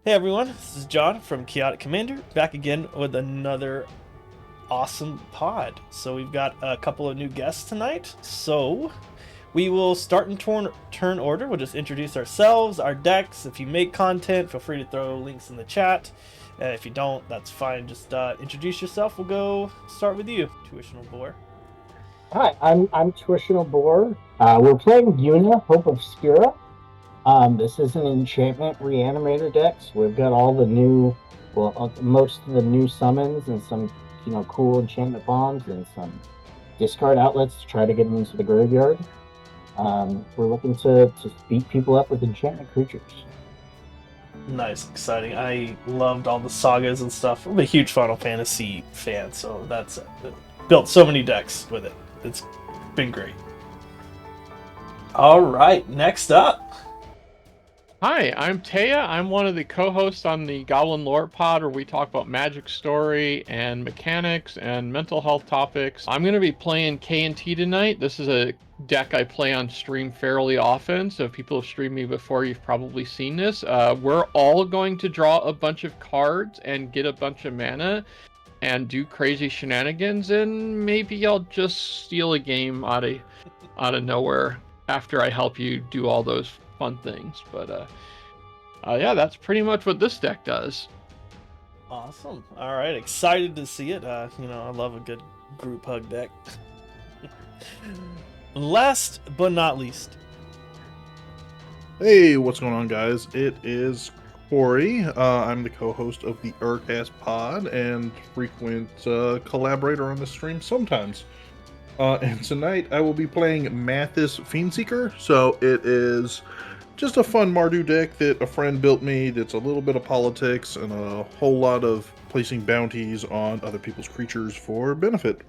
Hey everyone, this is John from Chaotic Commander, back again with another awesome pod. So we've got a couple of new guests tonight. So we will start in turn order. We'll just introduce ourselves, our decks. If you make content, feel free to throw links in the chat. If you don't, that's fine. Just introduce yourself. We'll go start with you, Tuitional Boar. Hi, I'm Tuitional Boar. We're playing Yuna, Hope of Skira. This is an enchantment reanimator deck, so we've got all the new, most of the new summons and some, cool enchantment bombs and some discard outlets to try to get them into the graveyard. We're looking to beat people up with enchantment creatures. Nice, exciting. I loved all the sagas and stuff. I'm a huge Final Fantasy fan, so that's built so many decks with it. It's been great. All right, next up. Hi, I'm Taya. I'm one of the co-hosts on the Goblin Lore Pod, where we talk about magic story and mechanics and mental health topics. I'm going to be playing K&T tonight. This is a deck I play on stream fairly often, so if people have streamed me before, you've probably seen this. We're all going to draw a bunch of cards and get a bunch of mana and do crazy shenanigans, and maybe I'll just steal a game out of nowhere after I help you do all those fun things. But yeah, that's pretty much what this deck does. Awesome. All right, excited to see it. I love a good group hug deck. Last but not least. Hey, what's going on, guys? It is Corey. I'm the co-host of the Urcast Pod and frequent collaborator on the stream sometimes. And tonight I will be playing Mathis Fiendseeker. So it is just a fun Mardu deck that a friend built me that's a little bit of politics and a whole lot of placing bounties on other people's creatures for benefit.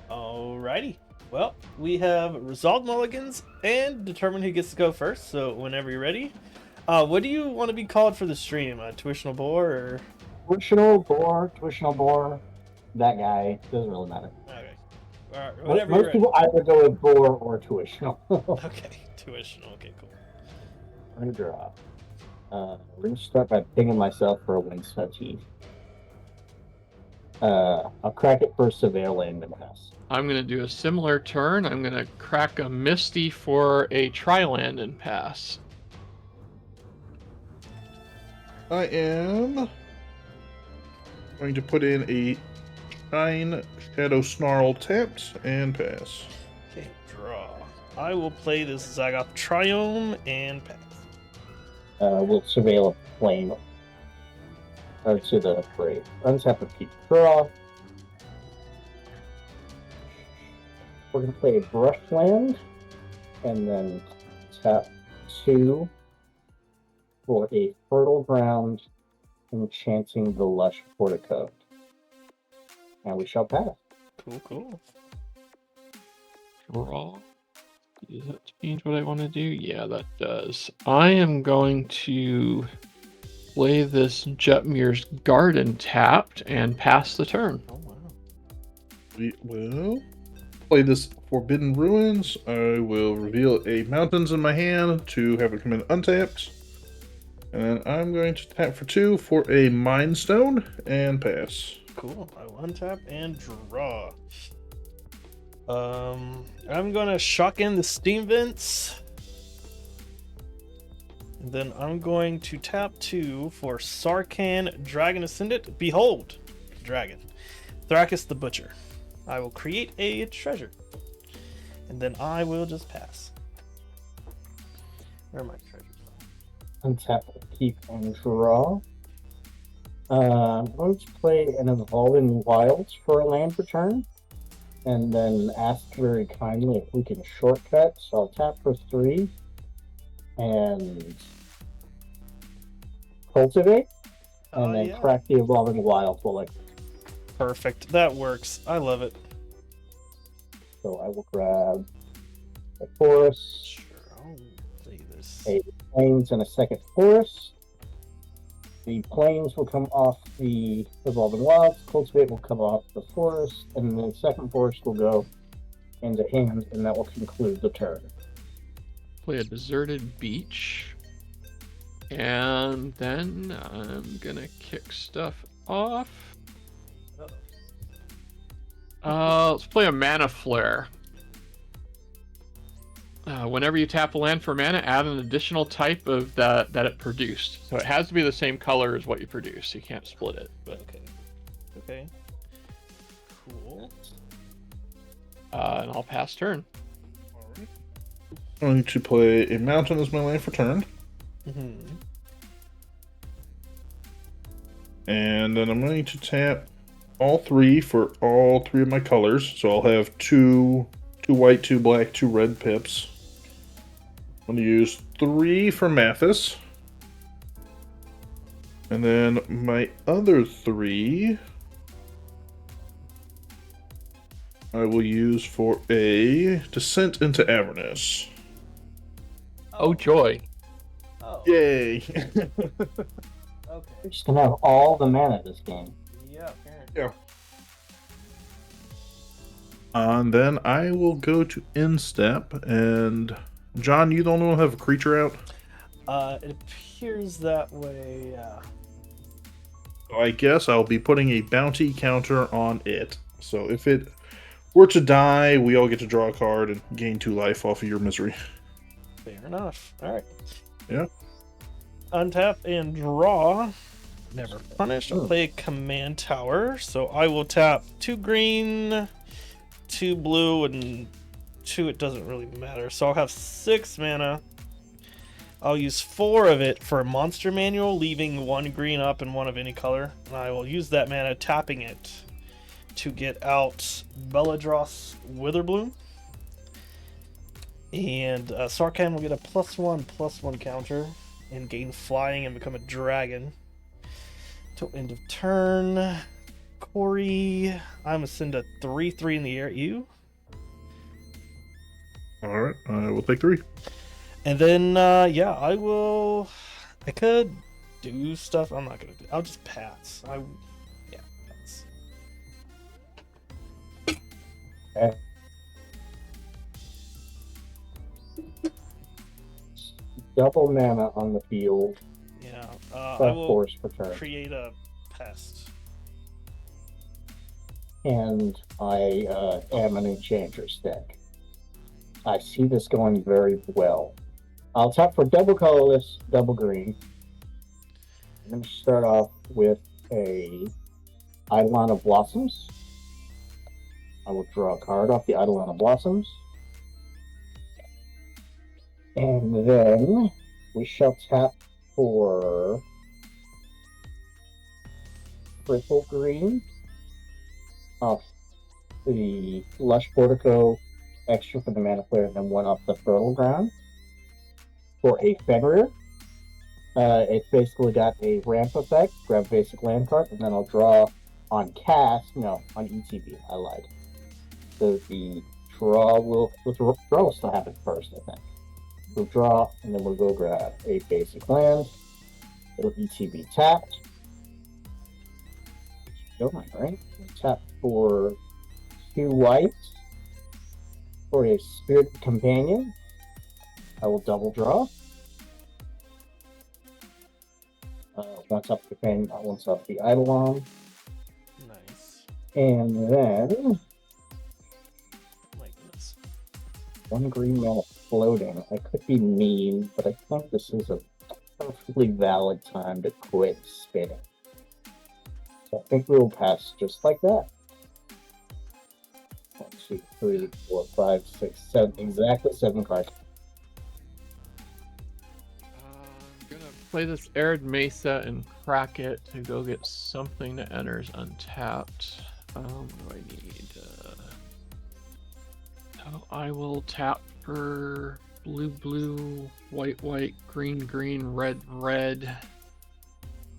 Alrighty. Well, we have resolved mulligans and determine who gets to go first. So whenever you're ready. What do you want to be called for the stream? Tuitional Boar or Tuitional Boar, that guy, doesn't really matter. Okay. All right, whatever Most people either go with Boar or Tuitional. Okay, tuitional. Okay, cool. I'm going to draw. We're going to start by pinging myself for a Wingstar Chief. I'll crack it for Surveil Land and pass. I'm going to do a similar turn. I'm going to crack a Misty for a Tri-Land and pass. I am going to put in a Shine Shadow Snarl tapped and pass. Okay, draw. I will play this Zagoth Triome and pass. We'll Surveil a Flame. Or to the Brave. Untap a Peak Draw. We're going to play a Brushland. And then tap 2 for a Fertile Ground, enchanting the Lush Portico. And we shall pass. Cool. Draw. Does that change what I want to do? Yeah, that does. I am going to play this Jetmir's Garden tapped and pass the turn. Oh, wow. We will play this Forbidden Ruins. I will reveal a Mountains in my hand to have it come in untapped. And then I'm going to tap for 2 for a Mind Stone and pass. Cool. I will untap and draw. I'm gonna shock in the Steam Vents. And then I'm going to tap 2 for Sarkhan Dragon Ascendant. Behold, Dragon. Thrakis the Butcher. I will create a treasure. And then I will just pass. Where are my treasures? Untap, keep, and draw. I'm going to play an Evolving Wilds for a land return. And then ask very kindly if we can shortcut. So I'll tap for 3. And cultivate. And then crack the Evolving Wilds while I... Perfect. That works. I love it. So I will grab a forest, Sure, I'll play this. a plains, and a second forest. The plains will come off the Evolving Wilds, cultivate will come off the forest, and then the second forest will go into hand, and that will conclude the turn. Play a Deserted Beach. And then I'm gonna kick stuff off. Let's play a Mana Flare. Whenever you tap a land for mana, add an additional type of that it produced. So it has to be the same color as what you produce. You can't split it. But Okay. Cool. And I'll pass turn. Alright. I'm going to play a mountain as my land for turn. Mm-hmm. And then I'm going to tap all three for all three of my colors. So I'll have two white, two black, two red pips. I'm going to use 3 for Mathis. And then my other 3 I will use for a Descent into Avernus. Oh joy. Oh. Yay! Okay. We're just gonna have all the mana this game. Yeah, apparently. Yeah. And then I will go to Instep, and John, you the only one who have a creature out? It appears that way, yeah. I guess I'll be putting a bounty counter on it. So if it were to die, we all get to draw a card and gain 2 life off of your misery. Fair enough. Alright. Yeah. Untap and draw. Never punished. I'll play a command tower. So I will tap 2 green, 2 blue, and 2, it doesn't really matter. So I'll have 6 mana. I'll use 4 of it for a monster manual, leaving 1 green up and 1 of any color. And I will use that mana, tapping it to get out Belladross Witherbloom. And Sarkhan will get a +1/+1 counter and gain flying and become a dragon. Till end of turn. Corey, I'm gonna send a 3/3 in the air at you. Alright, I will take 3. And then, yeah, I could do stuff. I'm not gonna do. I'll just pass. Yeah, pass. Okay. Double mana on the field. Yeah, I But will force per turn. create a pest. And I am an enchantress deck. I see this going very well. I'll tap for double colorless, double green. I'm going to start off with a Eidolon of Blossoms. I will draw a card off the Eidolon of Blossoms. And then we shall tap for triple green off the Lush Portico, extra for the Mana Flare, and then 1 off the Fertile Ground for a Fenrir. It's basically got a ramp effect, grab basic land card, and then I'll draw on cast, no, on ETB, I lied. So the draw will still happen first, I think. We'll draw, and then we'll go grab a basic land. It'll ETB tapped. Going, right? Tap for 2 whites for a Spirit Companion. I will double draw. Once off the Companion, once off the Eidolon. Nice. And then My goodness. 1 green mana floating. I could be mean, but I think this is a perfectly valid time to quit spinning. So I think we will pass just like that. 1, 2, 3, 4, 5, 6, 7. Exactly 7 cards. I'm gonna play this Arid Mesa and crack it to go get something that enters untapped. What do I need? So I will tap for blue, white, green, red.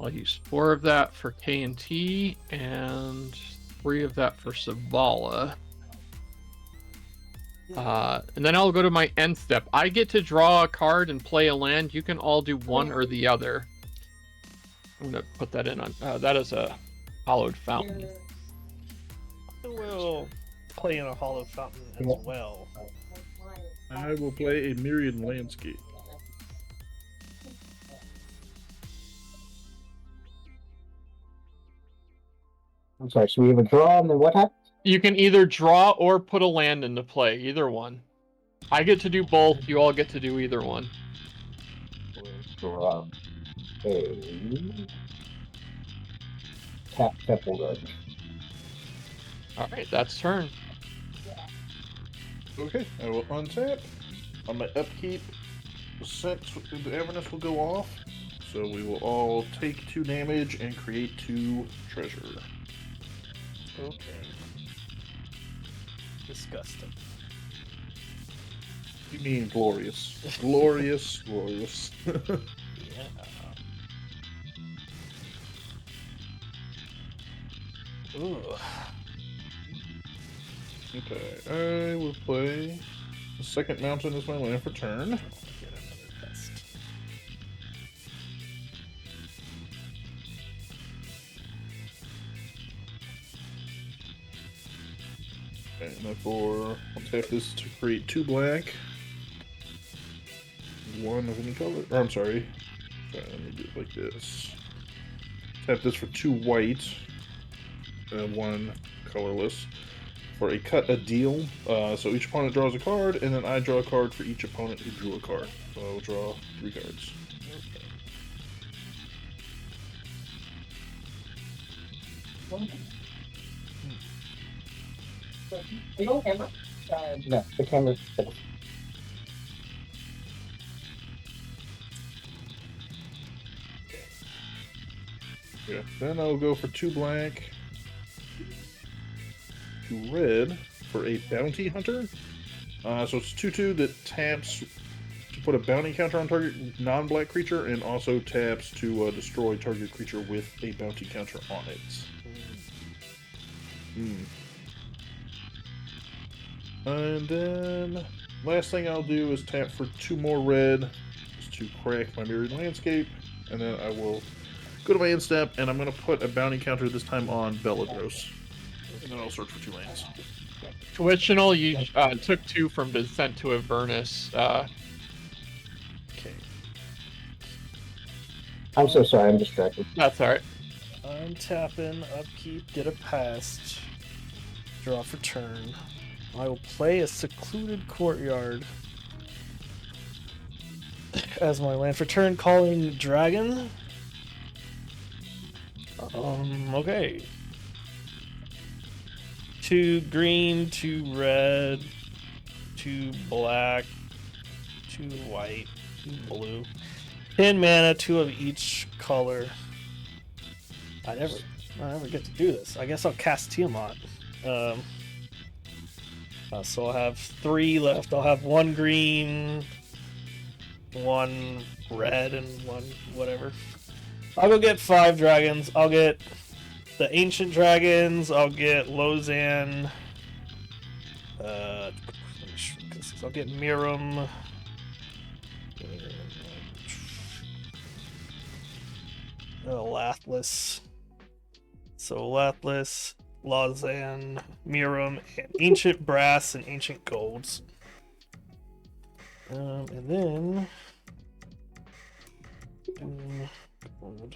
I'll use 4 of that for K&T and 3 of that for Savala. And then I'll go to my end step. I get to draw a card and play a land. You can all do one or the other. I'm gonna put that in on. That is a Hollowed Fountain. I will play in a Hollow Fountain as well. I will play a Myriad Landscape. I'm sorry. So we have a draw, and then what happens? You can either draw or put a land into play, either one. I get to do both. You all get to do either one. Draw a tap Temple Garden. All right, that's turn. Okay, I will untap. On my upkeep, the Avernus will go off. So we will all take 2 damage and create 2 treasure. Okay. Disgusting. You mean glorious. Glorious, glorious. Yeah. Ooh. Okay, I will play the second mountain as my land for turn. Get another pest. Okay, and therefore, I'll tap this to create 2 black. 1 of any color. Or, I'm sorry. Let me do it like this. Tap this for 2 white. And 1 colorless. For a cut a deal. So each opponent draws a card, and then I draw a card for each opponent who drew a card. So I will draw 3 cards. No, the camera's finished. Yeah. Then I'll go for 2 black, 2 red for a bounty hunter. So it's 2/2 that taps to put a bounty counter on target non-black creature, and also taps to destroy target creature with a bounty counter on it. And then last thing I'll do is tap for 2 more red, just to crack my mirrored landscape, and then I will go to my end step, and I'm going to put a bounty counter this time on Beladros, and then I'll search for 2 lands. Tuitional, you took 2 from Descent to Avernus. Okay. I'm so sorry, I'm distracted. That's alright. I'm tapping, upkeep, get a pest. Draw for turn. I will play a Secluded Courtyard as my land for turn, calling Dragon. Okay. 2 green, 2 red, 2 black, 2 white, 2 blue. 10 mana, 2 of each color. I never get to do this. I guess I'll cast Tiamat. So I'll have 3 left. I'll have 1 green, 1 red, and 1 whatever. I'll go get 5 dragons. I'll get the ancient dragons. I'll get Lozan. I'll get Miram. Lathless. So Lathless, Lozan, Miram, and Ancient Brass and Ancient Golds. And then gold.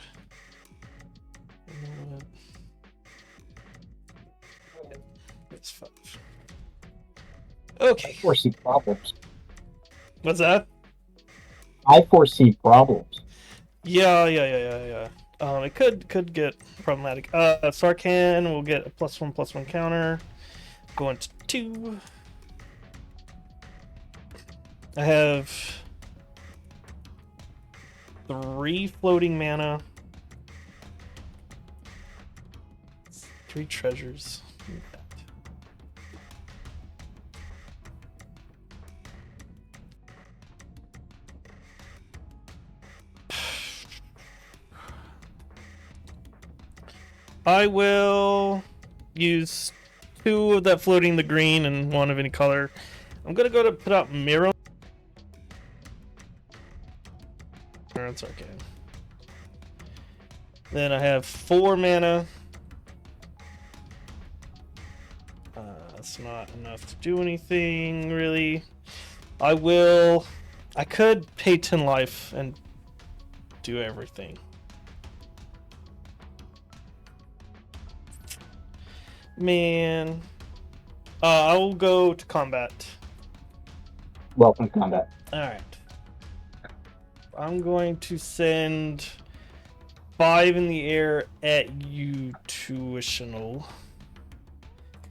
That's 5. Okay. I foresee problems. What's that? I foresee problems. Yeah. It could get problematic. Sarkhan will get a +1/+1 counter. Going to 2. I have 3 floating mana. 3 treasures. I will use 2 of that floating the green and 1 of any color. I'm gonna go to put out Miro. That's okay. Then I have 4 mana. That's not enough to do anything really. I could pay 10 life and do everything. Man. I will go to combat. Welcome combat. Alright. I'm going to send 5 in the air at you, Tuitional.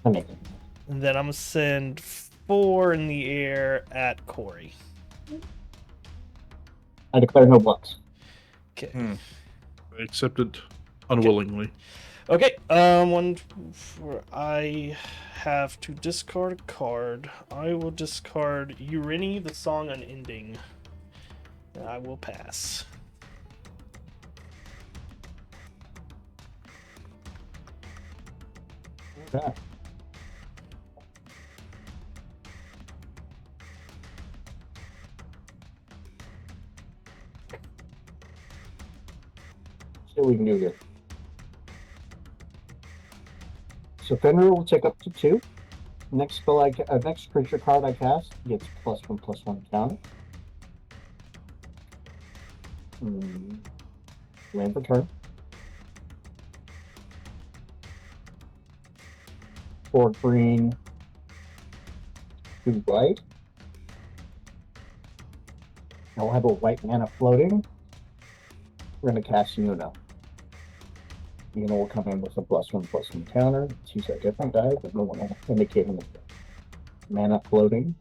Amazing. And then I'm going to send 4 in the air at Corey. I declare no blocks. Okay. I accepted unwillingly. Okay, I have to discard a card. I will discard Urini, the Song Unending. And I will pass. Okay. See what we can do here. So Fenrir will take up to 2. Next next creature card I cast gets +1/+1 counter. Land for turn. 4 green, 2 white. Now we'll have a white mana floating. We're going to cast Yuna. Yuna will come in with a +1/+1 counter. Let's use a different die, but no one indicating the mana floating.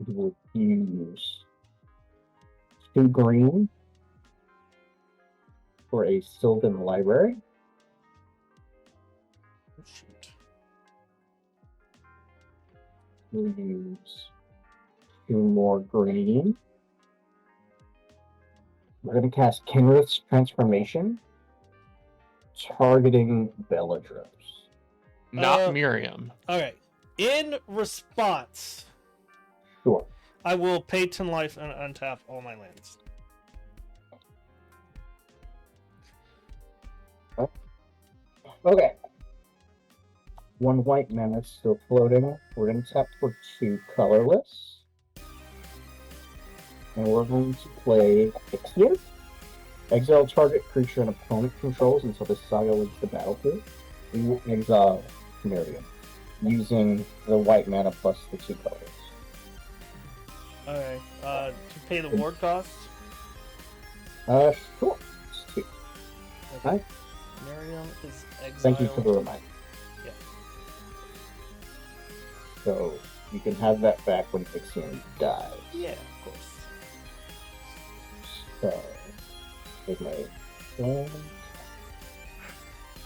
We will use 2 green for a Sylvan Library. Shoot. We'll use 2 more green. We're going to cast Kinrith's Transformation, targeting Bellatrix. Not Miriam. Okay. In response, Sure. I will pay 10 life and untap all my lands. Okay. 1 white mana still floating. We're going to tap for 2 colorless. And we're going to play Ixion. Exile target creature an opponent controls until the saga leaves the battlefield. We will exile Miriam, using the white mana plus the 2 colors. Okay. To pay the ward cost. Sure. It's 2. Okay. Miriam is exiled. Thank you for the reminder. Yeah. So you can have that back when Ixion dies. Yeah, of course. So, with my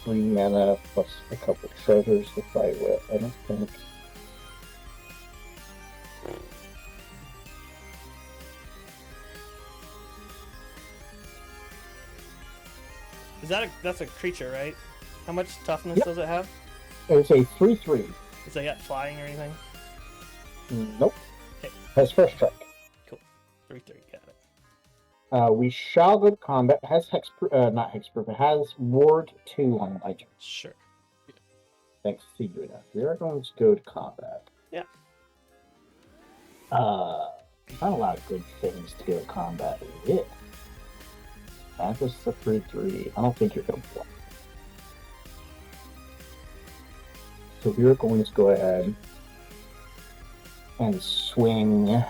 3 mana plus a couple treasures to fight with, I don't think. That's a creature, right? How much toughness Yep. does it have? It's a 3/3. Does it got flying or anything? Nope. Okay. Has first strike. 3/3, got it. We shall go to combat. It has not hexproof. It has ward 2 on my turn. Sure. Thanks to you enough. We are going to go to combat. Yeah. Not a lot of good things to go to combat with. That was the 3/3. I don't think you're going to block. So we're going to go ahead and swing.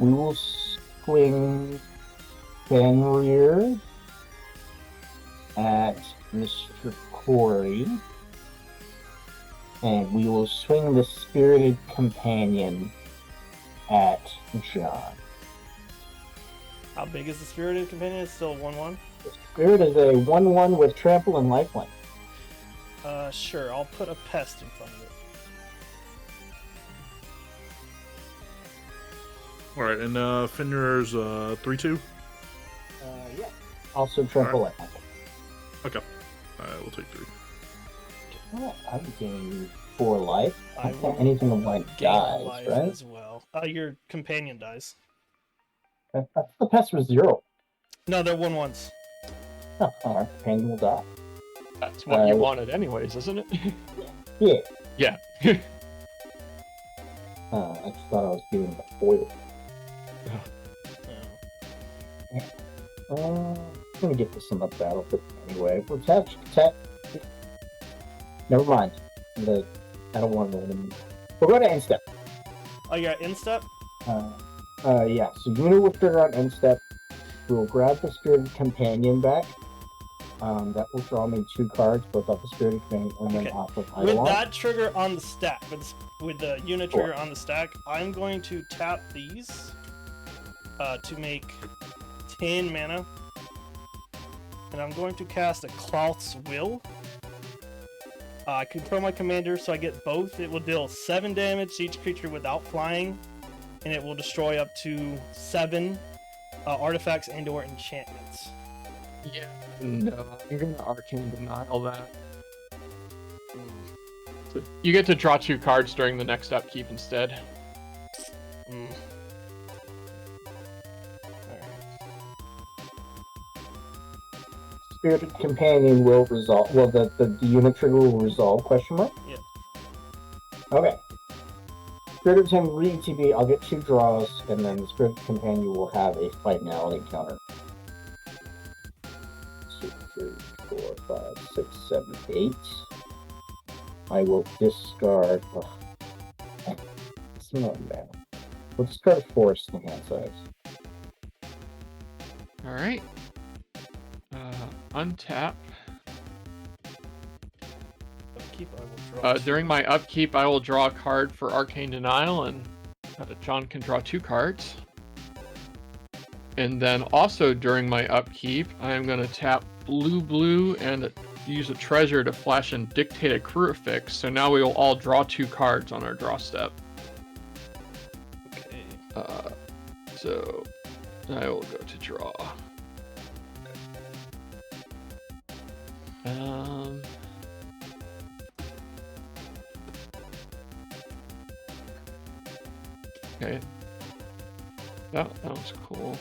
We will swing Fenrir at Mr. Corey. And we will swing the Spirited Companion at John. How big is the Spirited Companion? It's still 1/1? The Spirit is a 1/1 with trample and lifelink. Sure. I'll put a pest in front of it. Alright, and Fenrir's 3/2? Yeah. Also trample lifelink. Okay. We'll take 3. I'm gaining 4 life. I I will think anything of mine Gain dies, life right? as well. Your companion dies. I thought the pest was 0. No, they're 1/1s. Oh, alright, companion will die. That's what you wanted anyways, isn't it? Yeah. Yeah. I just thought I was getting the foil. I'm gonna get this in the battlefield anyway. We're Never mind. I don't want to know them. We'll go to end step. Oh, you're at instep? Yeah. So Unit will trigger on end step. We will grab the Spirited Companion back. That will draw me 2 cards, both off the Spirited Companion and then Okay. off of With Eidolon. that trigger on the stack, with the unit trigger on the stack, I'm going to tap these to make 10 mana. And I'm going to cast a Cloth's Will. I control my commander, so I get both. It will deal 7 damage to each creature without flying, and it will destroy up to 7 artifacts and/or enchantments. Yeah. No, I'm gonna Arcane Denial that. So you get to draw 2 cards during the next upkeep instead. Mm. Spirited Companion will resolve. Well, the unit trigger will resolve? Question mark. Yep. Okay. Spirited Companion re-ETB. I'll get 2 draws, and then the Spirited Companion will have a finality counter. 2, 3, 4, 5, 6, 7, 8. I will discard. It's not bad. We'll discard Forest in hand size. All right. Untap. Upkeep, I will draw During my upkeep, I will draw a card for Arcane Denial, and John can draw 2 cards. And then also during my upkeep, I am going to tap blue, and use a treasure to flash and dictate a crucifix. So now we will all draw 2 cards on our draw step. Okay. So I will go to draw. Okay. That was cool.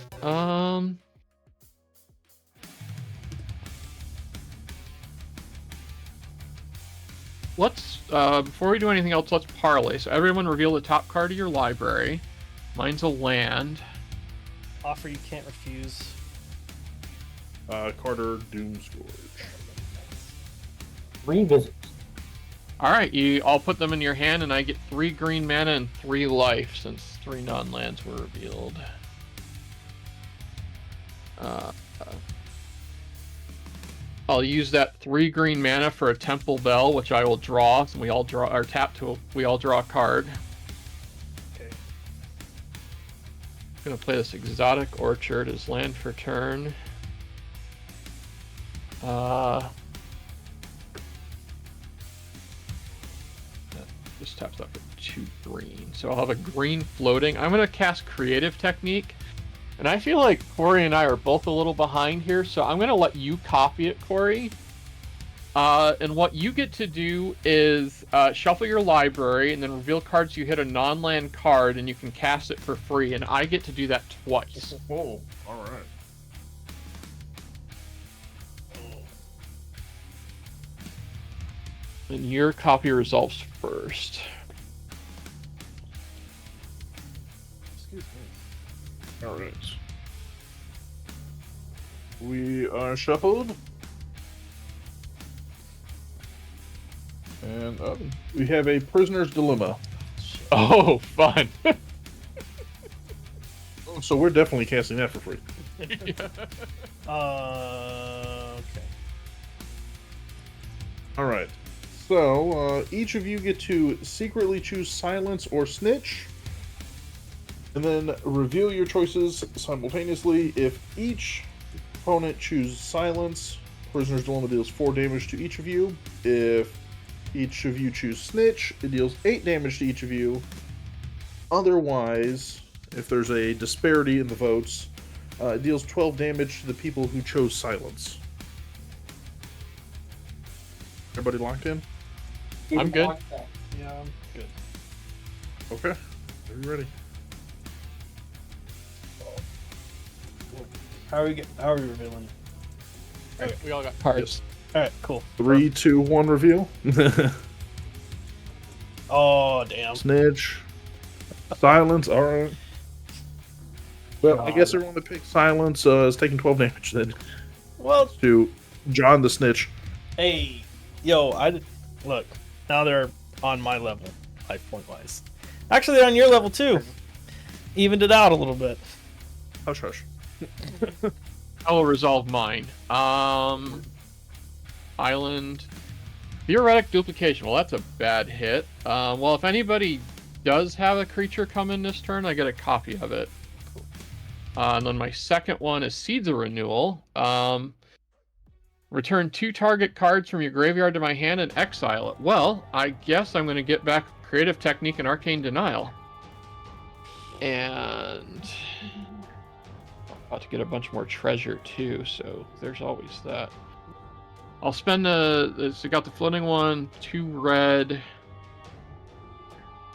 Let's before we do anything else, let's parlay. So everyone reveal the top card of your library. Mine's a land. Offer you can't refuse. Carter Doomscourge. Revisit. Alright, you all put them in your hand, and I get 3 green mana and 3 life, since 3 non-lands were revealed. I'll use that 3 green mana for a Temple Bell, which I will draw, and we all draw a card. Okay. I'm gonna play this Exotic Orchard as land for turn. Just taps up for 2 green. So I'll have a green floating. I'm gonna cast Creative Technique. And I feel like Corey and I are both a little behind here, so I'm gonna let you copy it, Corey. And what you get to do is shuffle your library and then reveal cards you hit a non-land card, and you can cast it for free, and I get to do that twice. Oh, alright. And your copy resolves first. Excuse me. Alright. We are shuffled. And we have a Prisoner's Dilemma. Oh, fun. So we're definitely casting that for free. Okay. Alright. So, each of you get to secretly choose Silence or Snitch. And then reveal your choices simultaneously. If each opponent chooses Silence, Prisoner's Dilemma deals 4 damage to each of you. If each of you choose Snitch, it deals 8 damage to each of you. Otherwise, if there's a disparity in the votes, it deals 12 damage to the people who chose Silence. Everybody locked in? I'm good. Yeah, I'm good. Okay. Are you ready? How are we revealing? Okay, we all got cards. All right, cool. 3, 2, 1 reveal. Oh, damn. Snitch. Silence, alright. Well, I guess everyone that picked silence is taking 12 damage then. Well, To John the Snitch. hey, look. Now they're on my level, life point wise. Actually, they're on your level too. Evened it out a little bit. Hush, hush. I will resolve mine. Island. Theoretic duplication. Well, that's a bad hit. Well, if anybody does have a creature come in this turn, I get a copy of it. And then my second one is Seeds of Renewal. Return 2 target cards from your graveyard to my hand and exile it. Well, I guess I'm going to get back Creative Technique and Arcane Denial. And I'm about to get a bunch more treasure too, so there's always that. I'll spend so got the floating one, 2 red,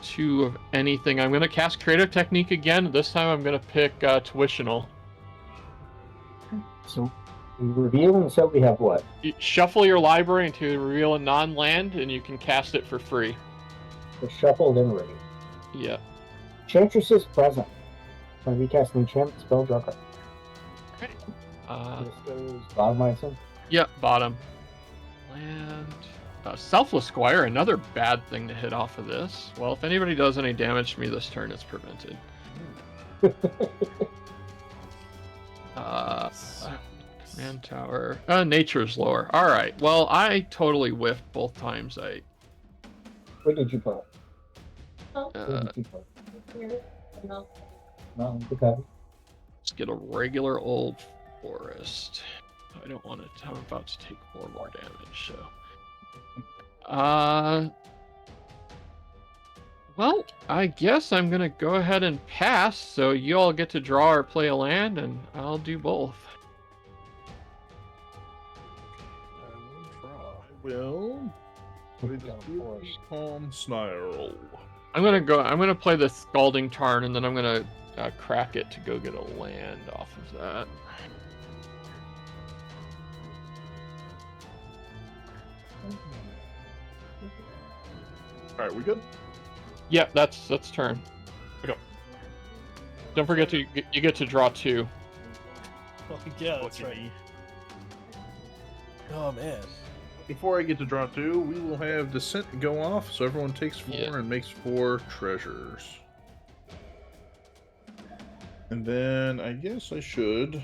2 of anything. I'm going to cast Creative Technique again. This time I'm going to pick Tuitional. So we reveal, and so we have what? You shuffle your library until you reveal a non-land, and you can cast it for free. The shuffled and ready. Yeah. Enchantress is present. When we cast an enchantment spell, draw a card. Okay. This goes bottom Ison. Yeah, bottom. Land. Selfless Squire, another bad thing to hit off of this. Well, if anybody does any damage to me this turn, it's prevented. Command Tower. Nature's Lore. Alright, well, I totally whiffed both times. What did you put? Uh, What did you put? No, okay. Let's get a regular old forest. I don't want to. I'm about to take 4 more damage, so. Well, I guess I'm gonna go ahead and pass, so you all get to draw or play a land, and I'll do both. I will. With the Calm Snarl. I'm gonna play the Scalding Tarn, and then I'm gonna crack it to go get a land off of that. Alright, we good? Yep, that's turn. Okay. Don't forget you get to draw 2. Oh, yeah, that's right. Oh man. Before I get to draw 2, we will have Descent go off, so everyone takes 4 and makes 4 treasures. And then I guess I should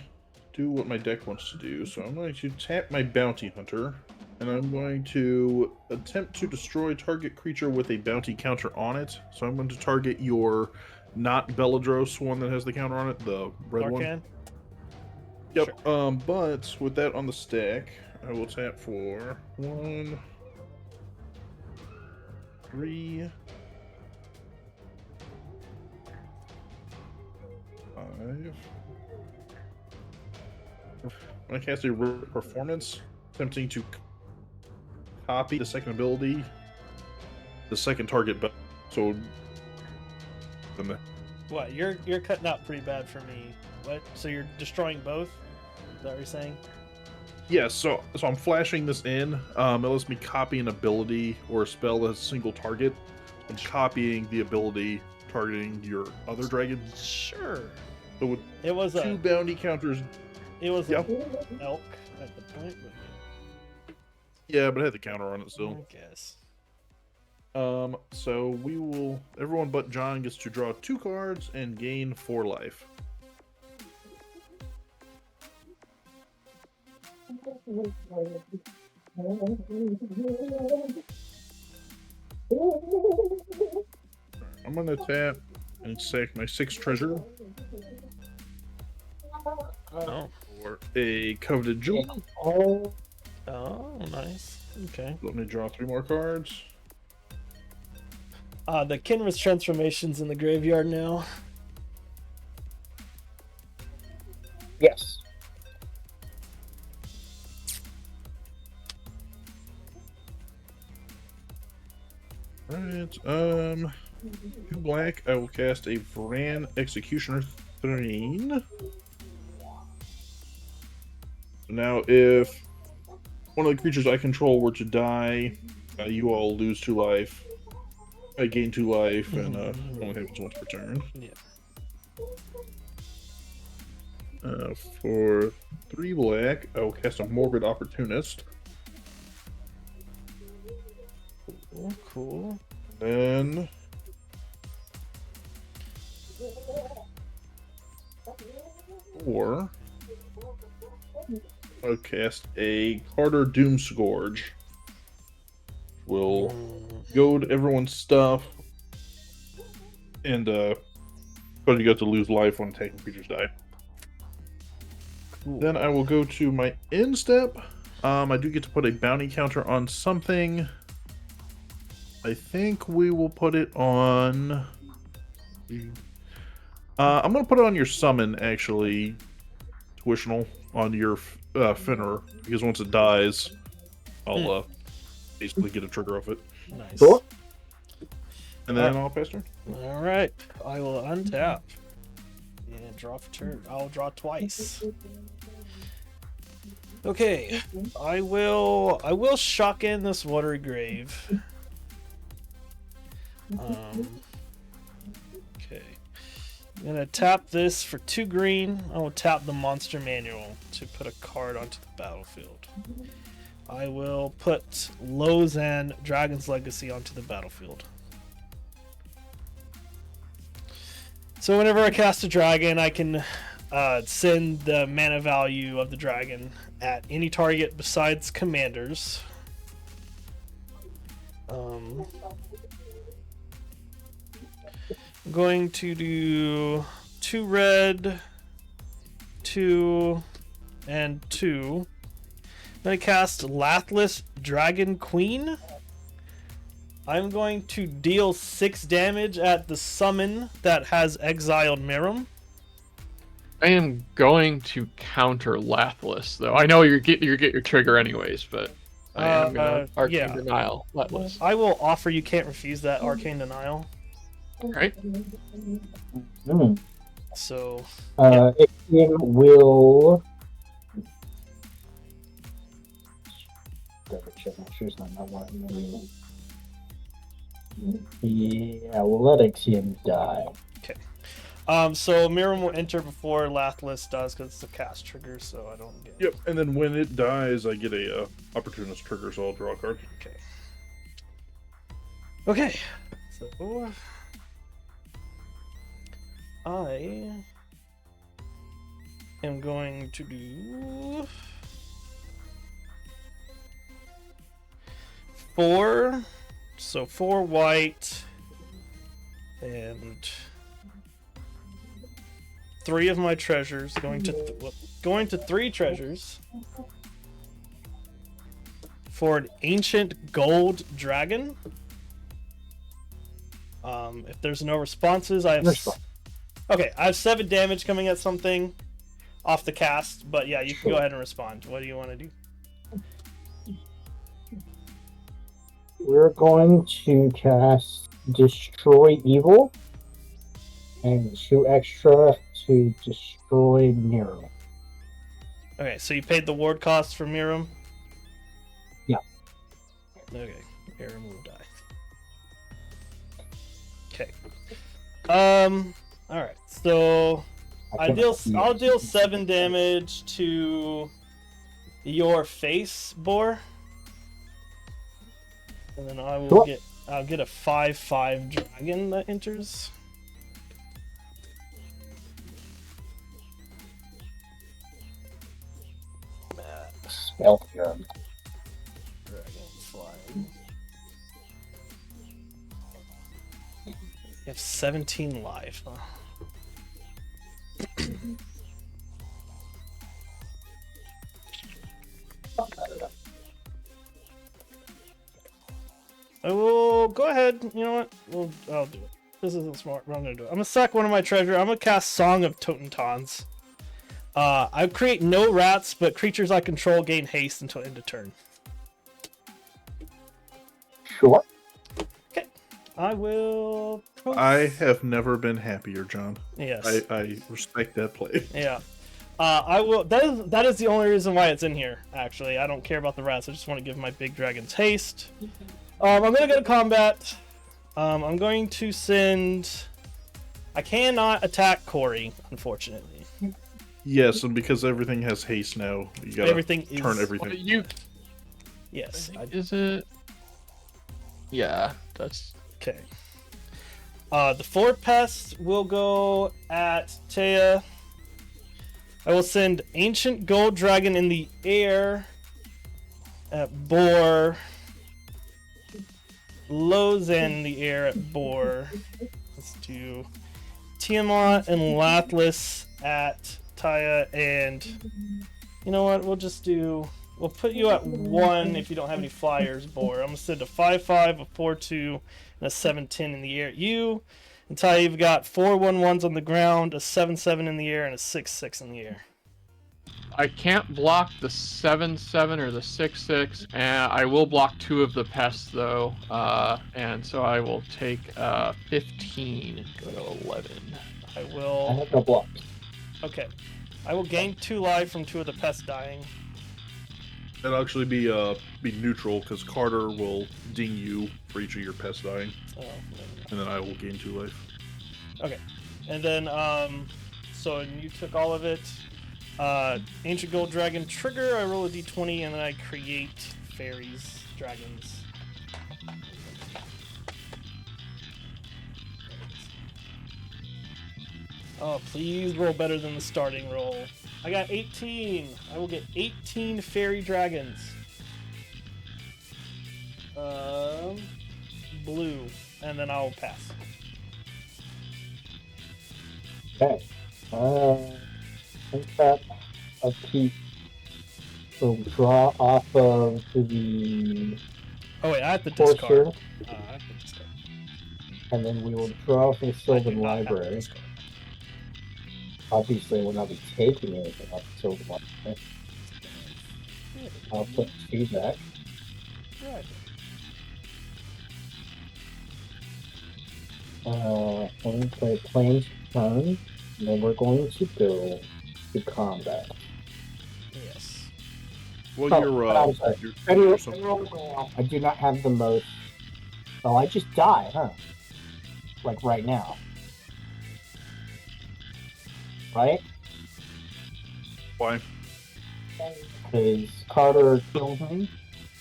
do what my deck wants to do. So I'm going to tap my Bounty Hunter, and I'm going to attempt to destroy target creature with a bounty counter on it. So I'm going to target your not Belladros one that has the counter on it, the red one. Darkan? Yep. Sure. But with that on the stack, I will tap for 1, 3, 5. When I cast a performance, attempting to copy the second ability, the second target. So, What? You're cutting out pretty bad for me. What? So you're destroying both? Is that what you're saying? yes. So I'm flashing this in. It lets me copy an ability or a spell as a single target, and copying the ability targeting your other dragon. Sure. So with It was 2 bounty counters. It was Yep. an elk at the point, but Yeah, but it had the counter on it still. I guess. So we will. Everyone but John gets to draw 2 cards and gain 4 life. I'm gonna tap and sack my 6 treasure Oh. for a coveted jewel. Oh, nice. Okay. Let me draw 3 more cards. The Kinra's transformation's in the graveyard now. Yes. Alright, 2 black. I will cast a Varan Executioner Thane. So now, if one of the creatures I control were to die, you all lose 2 life. I gain 2 life, and only happens once per turn. Yeah. For 3 black, I will cast a Morbid Opportunist. Cool. Then I'll cast a Carter Doomscourge. Will goad everyone's stuff, and but you got to lose life when attacking creatures die. Cool. Then I will go to my end step. I do get to put a bounty counter on something. I think we will put it on. I'm gonna put it on your summon, actually, Tuitional, on your Finner, because once it dies, I'll basically get a trigger off it. Nice. Cool. And then I'll pass turn. All right, I will untap and draw for turn. I'll draw twice. Okay, I will shock in this Watery Grave. Okay, I'm gonna tap this for 2 green. I will tap the Monster Manual to put a card onto the battlefield. I will put Lozan Dragon's Legacy onto the battlefield. So whenever I cast a dragon, I can send the mana value of the dragon at any target besides commanders. I'm going to do 2 red, 2, and 2. I'm going to cast Lathless Dragon Queen. I'm going to deal 6 damage at the summon that has exiled Miram. I am going to counter Lathless, though. I know you get your trigger anyways, but I am gonna Arcane Denial Lathless. I will offer you can't refuse that Arcane Denial. Right? So It will. Double check my shoes on that one. Yeah, we'll let Ixion die. Okay. So Miram will enter before Lathless does because it's a cast trigger, so I don't get. Yep, and then when it dies, I get a opportunist trigger, so I'll draw a card. Okay. Okay. So I am going to do 4. So 4 white and 3 of my treasures. Going to 3 treasures for an ancient gold dragon. If there's no responses, I have. Okay, I have 7 damage coming at something off the cast, but yeah, you can go ahead and respond. What do you want to do? We're going to cast Destroy Evil and 2 extra to destroy Miram. Okay, so you paid the ward cost for Miram? Yeah. Okay, Miram will die. Okay. Alright, so I'll deal 7 damage to your face, Boar. And then I'll get a 5/5 dragon that enters. Spell Dragon. Dragonfly. You have 17 life. Huh? I will go ahead. You know what? I'll do it. This isn't smart, but I'm gonna do it. I'm gonna sack one of my treasure. I'm gonna cast Song of Totentons. I create no rats, but creatures I control gain haste until end of turn. Sure. Okay. I will. I have never been happier, John. Yes. I respect that play. Yeah. I will. That is the only reason why it's in here. Actually, I don't care about the rats. I just want to give my big dragons haste. I'm gonna go to combat. I'm going to send. I cannot attack Corey, unfortunately. Yes, and because everything has haste now, you gotta Everything is turn everything. Yes. Is it? Yeah, that's Okay. The 4 pests will go at Taya. I will send Ancient Gold Dragon in the air at Boar. Lozan in the air at Boar. Let's do Tiamat and Lathlis at Taya, and you know what? We'll put you at 1 if you don't have any flyers, Boar. I'm gonna send a 5/5, a 4/2, and a 7/10 in the air at you. And Taya, you've got 4 1/1s on the ground, a 7/7 in the air, and a 6/6 in the air. I can't block the 7/7 or the 6/6, and I will block 2 of the pests though. And so I will take 15 and go to 11. I I will. have no blocks. Okay. I will gain 2 life from 2 of the pests dying. It'll actually be neutral because Carter will ding you for each of your pests dying, Oh, and then I will gain 2 life. okay. And then, so you took all of it. Ancient Gold Dragon trigger, I roll a d20 and then I create fairies, dragons. Oh, please roll better than the starting roll. I got 18. I will get 18 fairy dragons. Blue, and then I'll pass. Okay. I think that upkeep will draw off of the Oh wait, I have to course here, discard. I have to discard. and then we will draw from the I do Sylvan not have to Library. discard. Obviously, we'll not be taking anything off the Sylvan Library. I'll put 2 back. Right. I'm going to play Plains turn, and then we're going to go to combat. Yes. Well, I'm sorry. I do not have the most. Oh, I just die, huh? Like right now. Right? Why? Because Carter killed me.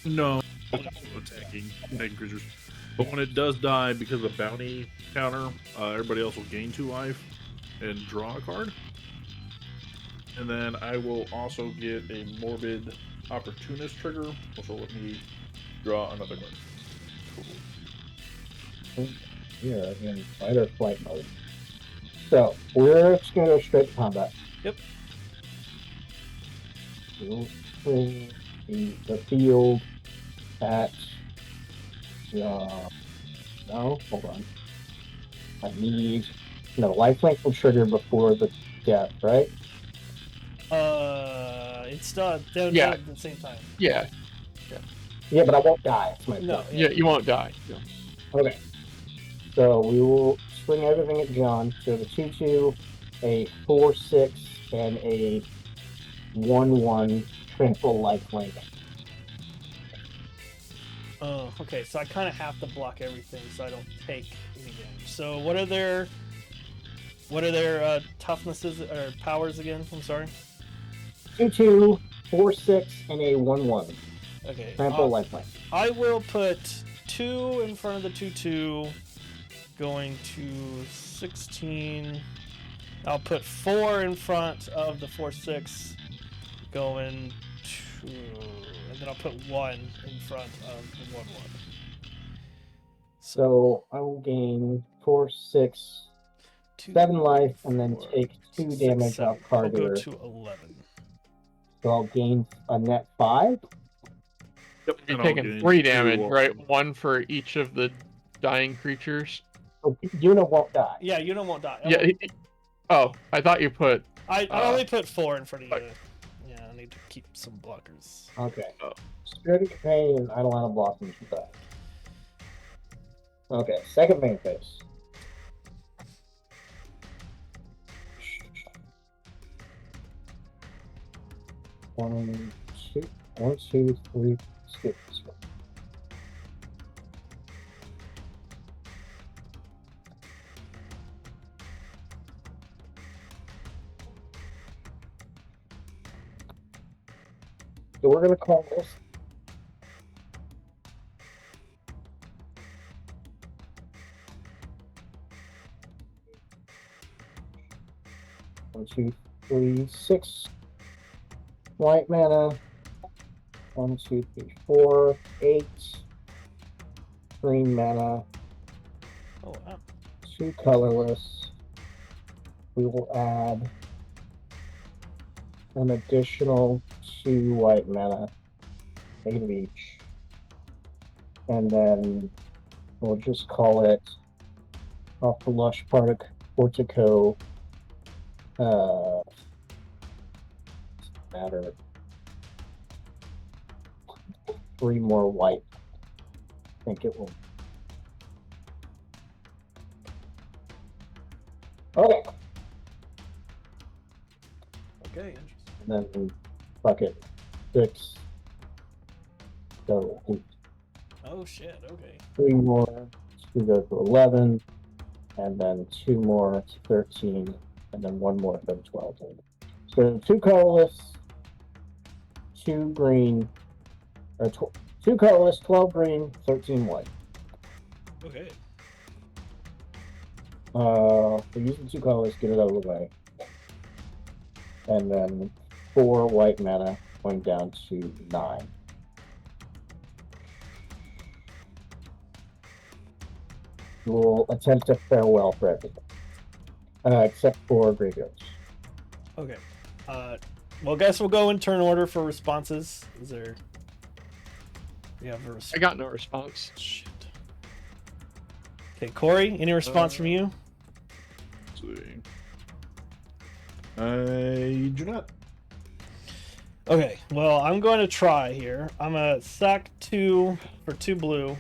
No, attacking creatures. But when it does die because of bounty counter, everybody else will gain 2 life and draw a card. And then I will also get a Morbid Opportunist trigger, which will let me draw another card. Yeah, in fight or flight mode. So, we're just going to go straight to combat. Yep. We'll swing the field at. No, hold on. I need. No, lifelink will trigger before the death, right? It's done. They're Yeah. done at the same time. Yeah, Yeah, but I won't die. That's my No. point. yeah, you won't die. Yeah. Okay. So we will swing everything at John. So the 2/2, a 4/6, and a 1/1 trample lifelink. Oh, okay. So I kind of have to block everything so I don't take any damage. So what are their toughnesses or powers again? I'm sorry. 2/2, 4/6, and a 1/1 Okay. trample lifelink. I will put 2 in front of the 2/2, going to 16. I'll put 4 in front of the 4/6, going to, and then I'll put 1 in front of the 1/1. So I will gain 4/6, 2, 7 life, and then 4, take 2 6, damage 7. off I'll go Carter. to 11. So I'll gain a net 5. Yep. You're and I'll taking gain 3 2 damage, also. right? 1 for each of the dying creatures. So Yuna won't die. Yeah, you don't want to die. Yeah. Oh, I thought you put. I only put 4 in front of you. Yeah, I need to keep some blockers. Okay. Oh. Spirit of Companion and Idolana Blossoms for that. Okay, second main phase. One, two, three, skip this one. So we're gonna call this. One, two, three, 6 white mana. 1, 2, 3, 4, 8 green mana. Oh wow. 2 colorless. We will add an additional 2 white mana, 8 of each. And then we'll just call it off the Lush Portico. Matter. 3 more white. I think it will. Okay. Okay, interesting. And then bucket 6. So Oh shit, okay. 3 more. 2 go to 11. And then 2 more to 13. And then 1 more to 12. So 2 colorless, 2 green, or 2 colorless, 12 green, 13 white. Okay. We're using 2 colors, get it out of the way. And then 4 white mana going down to 9. We'll attempt a farewell for everything. Except for graveyards. Okay. Well, guess we'll go in turn order for responses. Is there? We have a response. I got no response. Shit. Okay, Corey, any response from you? Let's see. I do not. Okay, well, I'm going to try here. I'm going to sack 2 for 2 blue.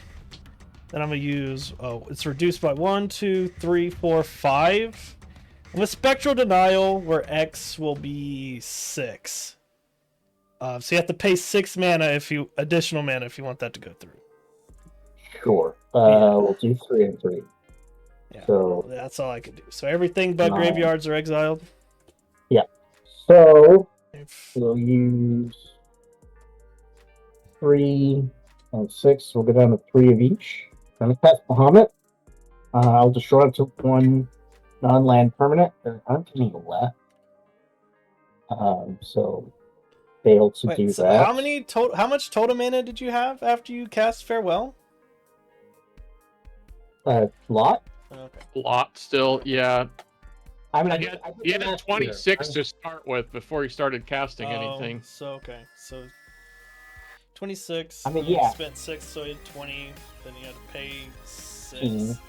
Then I'm going to use, it's reduced by 1, 2, 3, 4, 5. With Spectral Denial, where X will be 6. So you have to pay 6 mana additional mana if you want that to go through. Sure. Yeah. We'll do 3 and 3. Yeah, So that's all I can do. So everything but 9. graveyards are exiled. Yeah. So we'll use 3 and 6. We'll go down to 3 of each. I'm going to cast Bahamut. I'll destroy up to 1 non-land permanent. There aren't any left. So fail to do so that. How much total mana did you have after you cast Farewell? Lot. Okay. Lot still, yeah. I mean, You had 26 to start with before you started casting anything. So okay, so 26. I mean, you yeah. spent 6, so you had 20. Then you had to pay 6. 14.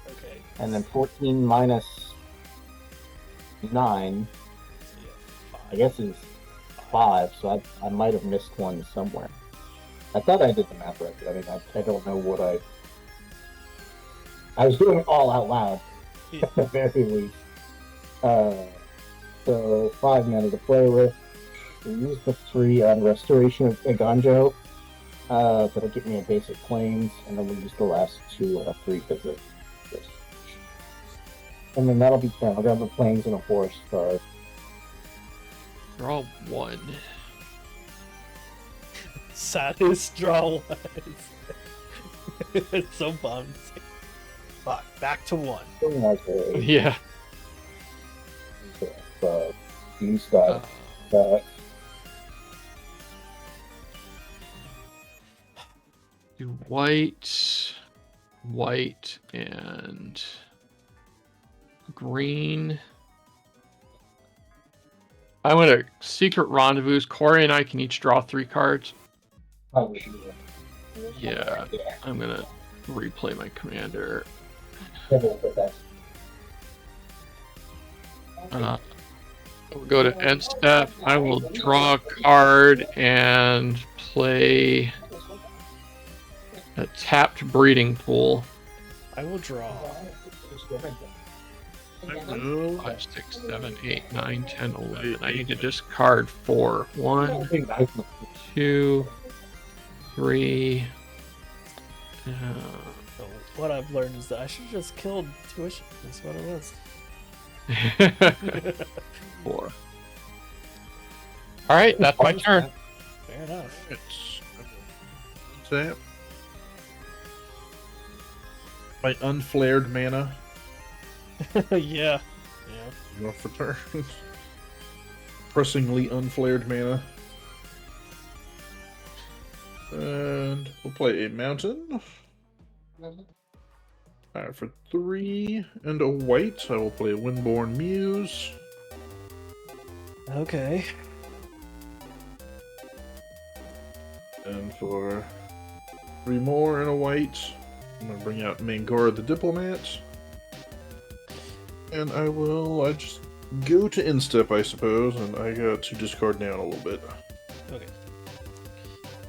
Okay. And then 14 minus 9. So yeah, 5. I guess is 5. So I might have missed one somewhere. I thought I did the math right. But I mean, I don't know what I was doing it all out loud. Yeah. At the very least. So 5 mana to play with. We use the 3 on Restoration of Eganjo. That'll get me a basic planes, and then we use the last 2 on a 3 visit. And then that'll be 10. I'll grab the planes and a forest card. Draw 1. Saddest draw was. It's so bummed. Fuck, back to 1. Yeah. Use that. Do white, and green. I'm gonna Secret Rendezvous. Corey and I can each draw 3 cards. Yeah, I'm gonna replay my commander. We'll go to end step. I will draw a card and play a tapped breeding pool. I will draw. 5, 6, 7, 8, 9, 10, 11. I need to discard 4. 1, 2, 3. So what I've learned is that I should have just killed tuition. That's what it was. 4. All right, that's my turn. Fair enough. It's untap. My unflared mana. Yeah. Go for turns. Pressingly unflared mana. And we'll play a mountain. Alright, for 3 and a white, I will play Windborn Muse. Okay. And for 3 more and a white, I'm going to bring out Mangora the Diplomat. And I just go to instep, I suppose, and I got to discard down a little bit. Okay.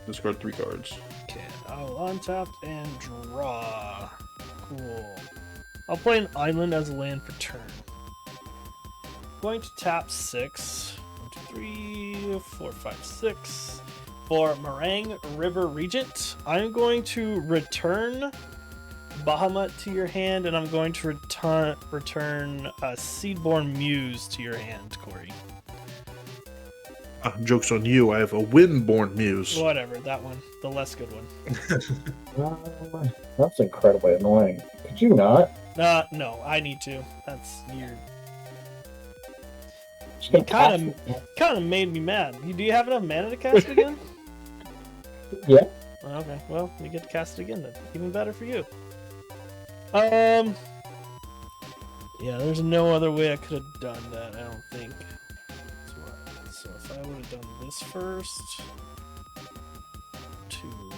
Discard 3 cards. Okay. I'll untap and draw. Cool. I'll play an island as a land for turn. Going to tap 6. 1, 2, 3, 4, 5, 6. For Meringue River Regent, I'm going to return Bahamut to your hand, and I'm going to return Seedborn Muse to your hand, Corey. Joke's on you, I have a Windborn Muse. Whatever, that one. The less good one. That's incredibly annoying. Could you not? No, I need to. That's weird. Just It gonna kind of made me mad. Do you have enough mana to cast it again? Yeah. Okay, well, you get to cast it again then. Even better for you. Yeah, there's no other way I could have done that, I don't think. So if I would have done this first... 2...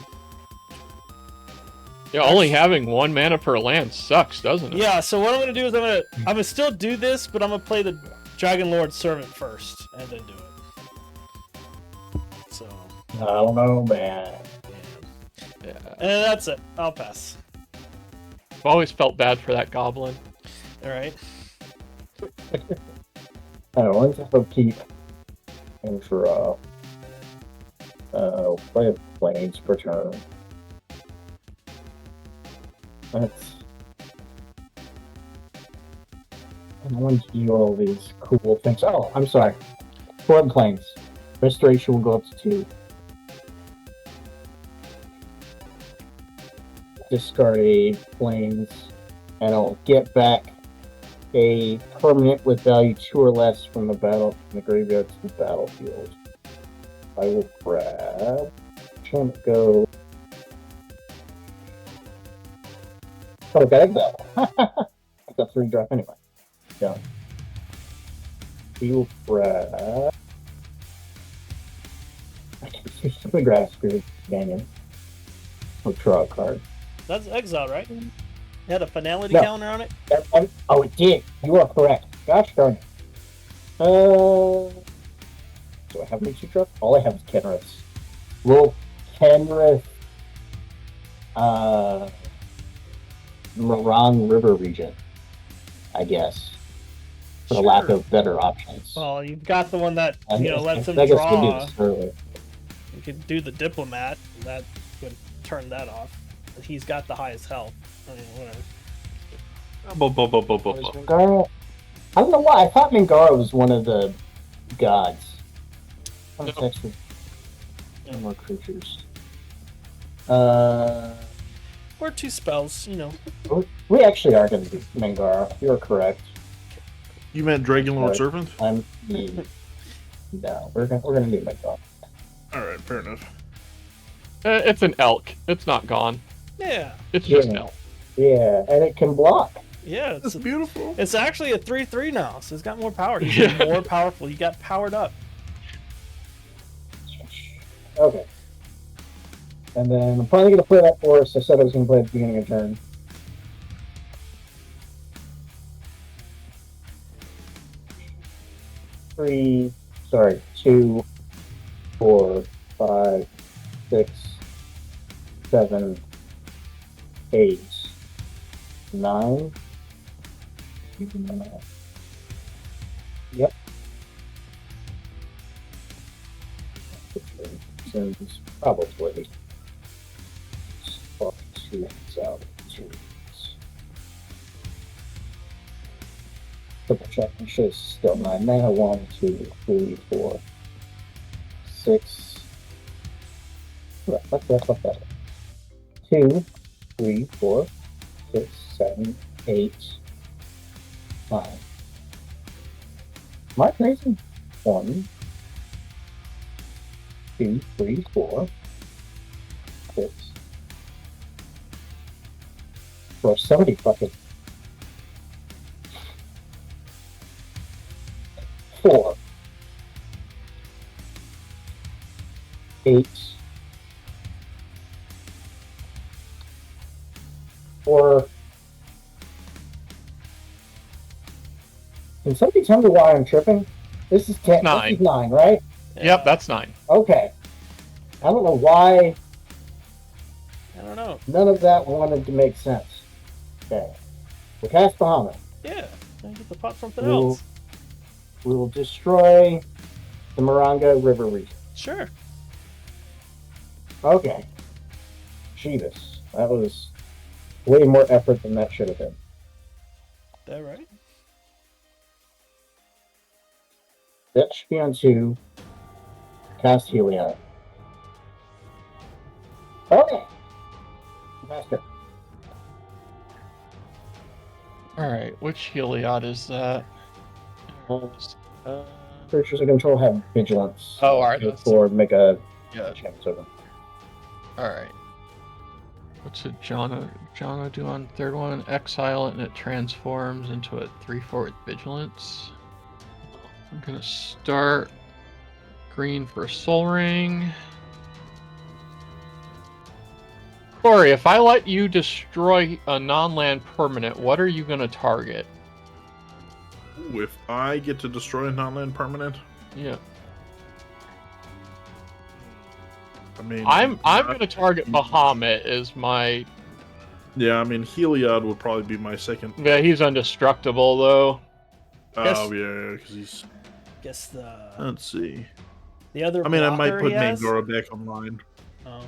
Yeah, only having 1 mana per land sucks, doesn't it? Yeah, so what I'm gonna do is I'm gonna still do this, but I'm gonna play the Dragon Lord Servant first, and then do it. So... I don't know, man. Yeah. And that's it. I'll pass. I've always felt bad for that goblin. Alright. Let's have a keep and draw. Play a planes per turn. That's. I want to do all these cool things. Oh, I'm sorry. Floodplains. Restoration will go up to 2. Discard a plains, and I'll get back a permanent with value 2 or less from the graveyard to the battlefield. I will grab. Tiamat go. Oh, got exile. I got 3 drop anyway. Yeah. We will grab. Let me grab Spirit Companion. We'll draw a card. That's exile, right? It had a finality No. counter on it? Oh, it did. You are correct. Gosh darn it. Do I have any 2 drops? All I have is Kenrith. Will Kenrith Morang River region, I guess. For the lack Sure. of better options. Well, you've got the one that, lets him I guess we'll do draw. this early. You could do the Diplomat, and that would turn that off. He's got the highest health. I mean, whatever. Mangara? I don't know why. I thought Mangara was one of the gods. No. Actually, more creatures. Uh, Or 2 spells, we actually are going to do Mangara. You're correct. You meant Dragon Lord Servant? No, we're gonna do Mangara. Alright, fair enough. It's an elk. It's not gone. Yeah. It's just an Yeah. elk. Yeah, and it can block. Yeah, That's beautiful. it's actually a 3/3 now, so it's got more power. He's Yeah. more powerful. He got powered up. Okay. And then I'm probably gonna play that forest. I said I was gonna play at the beginning of turn. Two, 4, 5, 6, 7, 8, 9. Yep. So it's probably swap 2 out. 2. Double check. I'm sure it's still 9 mana. 1, 2, 3, 4, 6. What's that? 2, 3, 4, 6, 7, 8, 9. Am I crazy? 1, 2, 3, 4, 6. Bro, somebody fucking 4, 8, 4. Can somebody tell me why I'm tripping? This is 10. 9. This is 9, right? Yep, that's 9. Okay. I don't know why I don't know. none of that wanted to make sense. Okay. We'll cast Bahamut. Yeah, I get the pot from something We'll- else. We will destroy the Moronga River region. Sure. Okay. Jeebus. That was way more effort than that should have been. That right? That should be on 2. Cast Helion. Okay. Master. Alright, which Heliod is that? Creatures of control have vigilance. Oh, alright. that's- Or make a Yeah, check to them. alright. What's it Jana do on third one? Exile it and it transforms into a 3/4 with vigilance. I'm gonna start green for Soul Ring. Corey, if I let you destroy a non-land permanent, what are you gonna target? Ooh, if I get to destroy a non-land permanent, Yeah. I mean, I'm gonna target Bahamut as my. Yeah, I mean, Heliod would probably be my second. Yeah, he's indestructible though. Oh yeah, because he's. Guess the Let's see. other. I mean, I might blocker put he has? Mangora back online. Oh,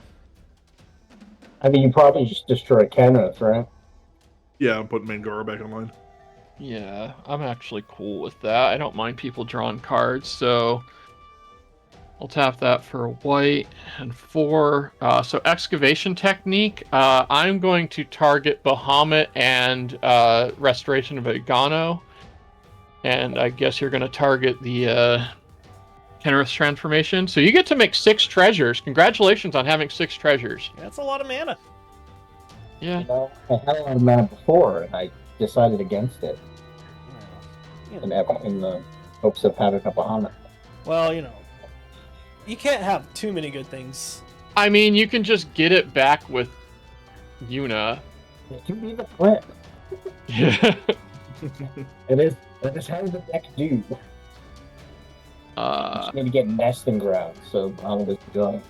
I mean, you probably just destroy Kenneth, right? Yeah, I'm putting Mangora back online. Yeah, I'm actually cool with that. I don't mind people drawing cards, so I'll tap that for white and 4. So excavation technique. I'm going to target Bahamut and Restoration of Agano, and I guess you're going to target the Kenrith's transformation. So you get to make 6 treasures. Congratulations on having 6 treasures. that's a lot of mana. Yeah. You know, I had a lot of mana before, and I decided against it Well, in the hopes of having a Bahamut. well, you can't have too many good things. I mean, you can just get it back with Yuna. It can be the plan. Yeah. It is how the deck do. Just need to get nesting ground, so I'll just go.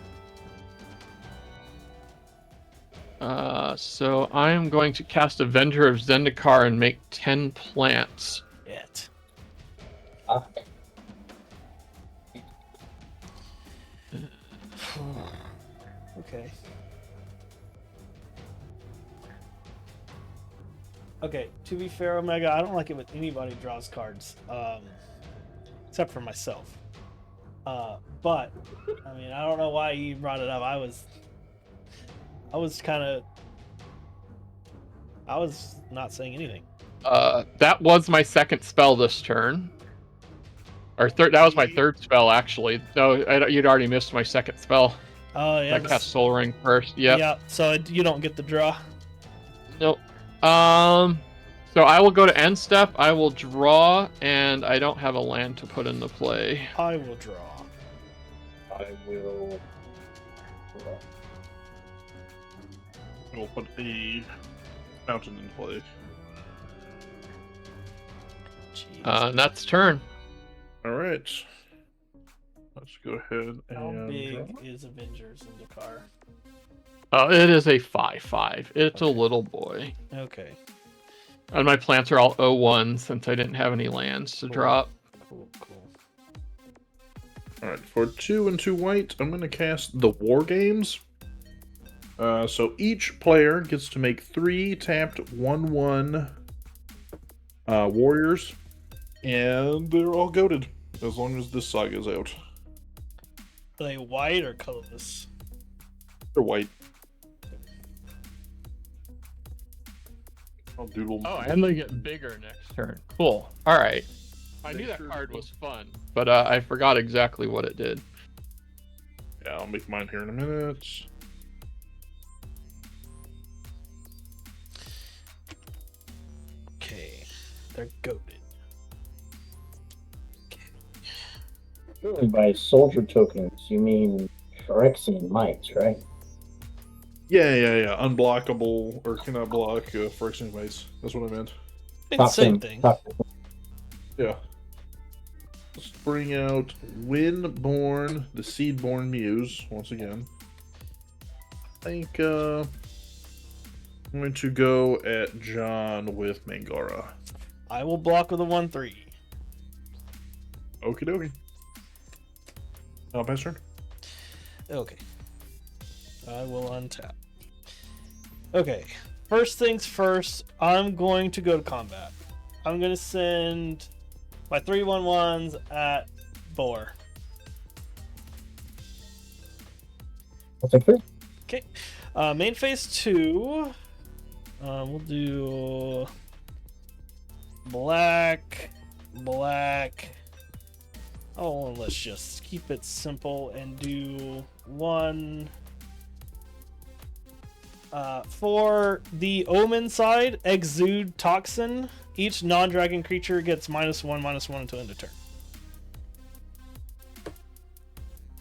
So I am going to cast Avenger of Zendikar and make 10 plants. Yet. Okay. Okay, to be fair, Omega, I don't like it when anybody draws cards, except for myself. But I mean, I don't know why you brought it up. I was not saying anything. That was my second spell this turn. Or third. That was my third spell, actually. No, you'd already missed my second spell. Oh yeah. I cast Soul Ring first. Yep. Yeah. So you don't get the draw. Nope. So I will go to end step. I will draw, and I don't have a land to put into play. I will draw. I will. We'll put a mountain in play. Jeez. And that's turn. All right. Let's go ahead How and big draw. is Avengers in the car? It is a 5/5. It's a little boy. Okay. And my plants are all 0-1 since I didn't have any lands to drop. Cool. All right, for 2 and 2 white, I'm going to cast the War Games. So each player gets to make 3 tapped 1/1 warriors, and they're all goated as long as this saga's out. Are they white or colorless? They're white. I'll doodle. Oh, and they get bigger next turn. Cool. All right. I knew that card was fun, but I forgot exactly what it did. Yeah, I'll make mine here in a minute. Okay, they're goated. By soldier tokens, you mean Phyrexian mites, right? Yeah. Unblockable or cannot block Phyrexian Mites. That's what I meant. Same thing. Yeah. Let's bring out Windborn, the Seedborn Muse, once again. I think I'm going to go at John with Mangara. I will block with a 1/3. Okie dokie. Pass turn. Okay. I will untap. Okay. First things first, I'm going to go to combat. I'm going to send my 3/1/1s at Boar. What's that for? Okay. Main phase 2. We'll do black. Oh, let's just keep it simple and do 1. For the Omen side, Exude Toxin. Each non-dragon creature gets -1/-1 until end of turn.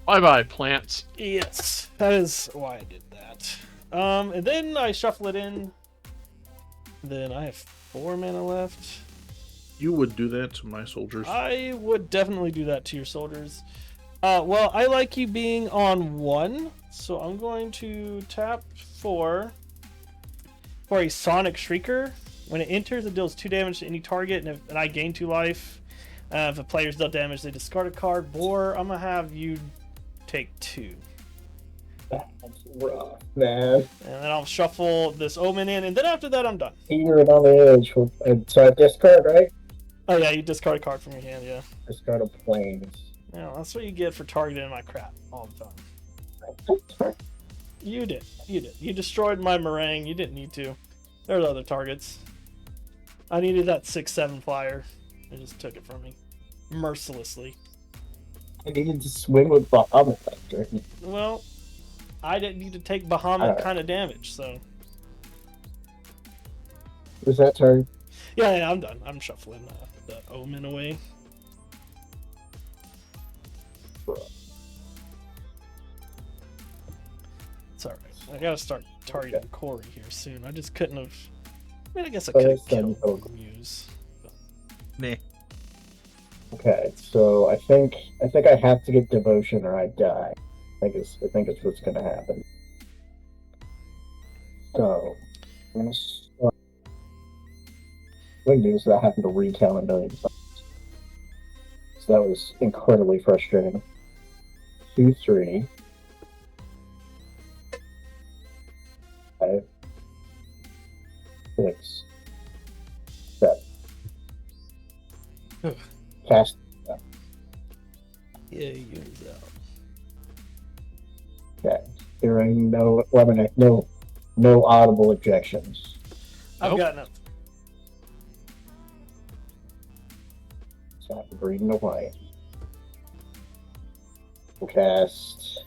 Bye-bye, plants. Yes, that is why I did that. And then I shuffle it in. Then I have 4 mana left. You would do that to my soldiers. I would definitely do that to your soldiers. Well, I like you being on 1, so I'm going to tap 4 for a Sonic Shrieker. When it enters, it deals 2 damage to any target, and I gain 2 life. If a player's dealt damage, they discard a card. Boar, I'm gonna have you take 2. That's rough, man. And then I'll shuffle this Omen in, and then after that, I'm done. You're on the edge. So I discard, right? Oh yeah, you discard a card from your hand, yeah. Discard a planes. Yeah, that's what you get for targeting my crap all the time. You did. You destroyed my meringue. You didn't need to. There's other targets. I needed that 6/7 flyer. They just took it from me. Mercilessly. I needed to swing with Bahamut that turn. Well, I didn't need to take Bahamut kind of damage, so. Was that turn? Yeah, I'm done. I'm shuffling the Omen away. It's alright. I gotta start targeting Corey here soon. I just couldn't have. I mean, I guess I could have killed Muse. Meh. Okay, so I think I have to get devotion or I die. I think it's what's gonna happen. So I'm gonna start. What I do is that happened to recount a million times. So that was incredibly frustrating. 2, 3. 5, 6, 7. Cast. Yeah, he was out. Okay. Hearing no audible objections. I've got nothing. So I have to breathe away. We'll cast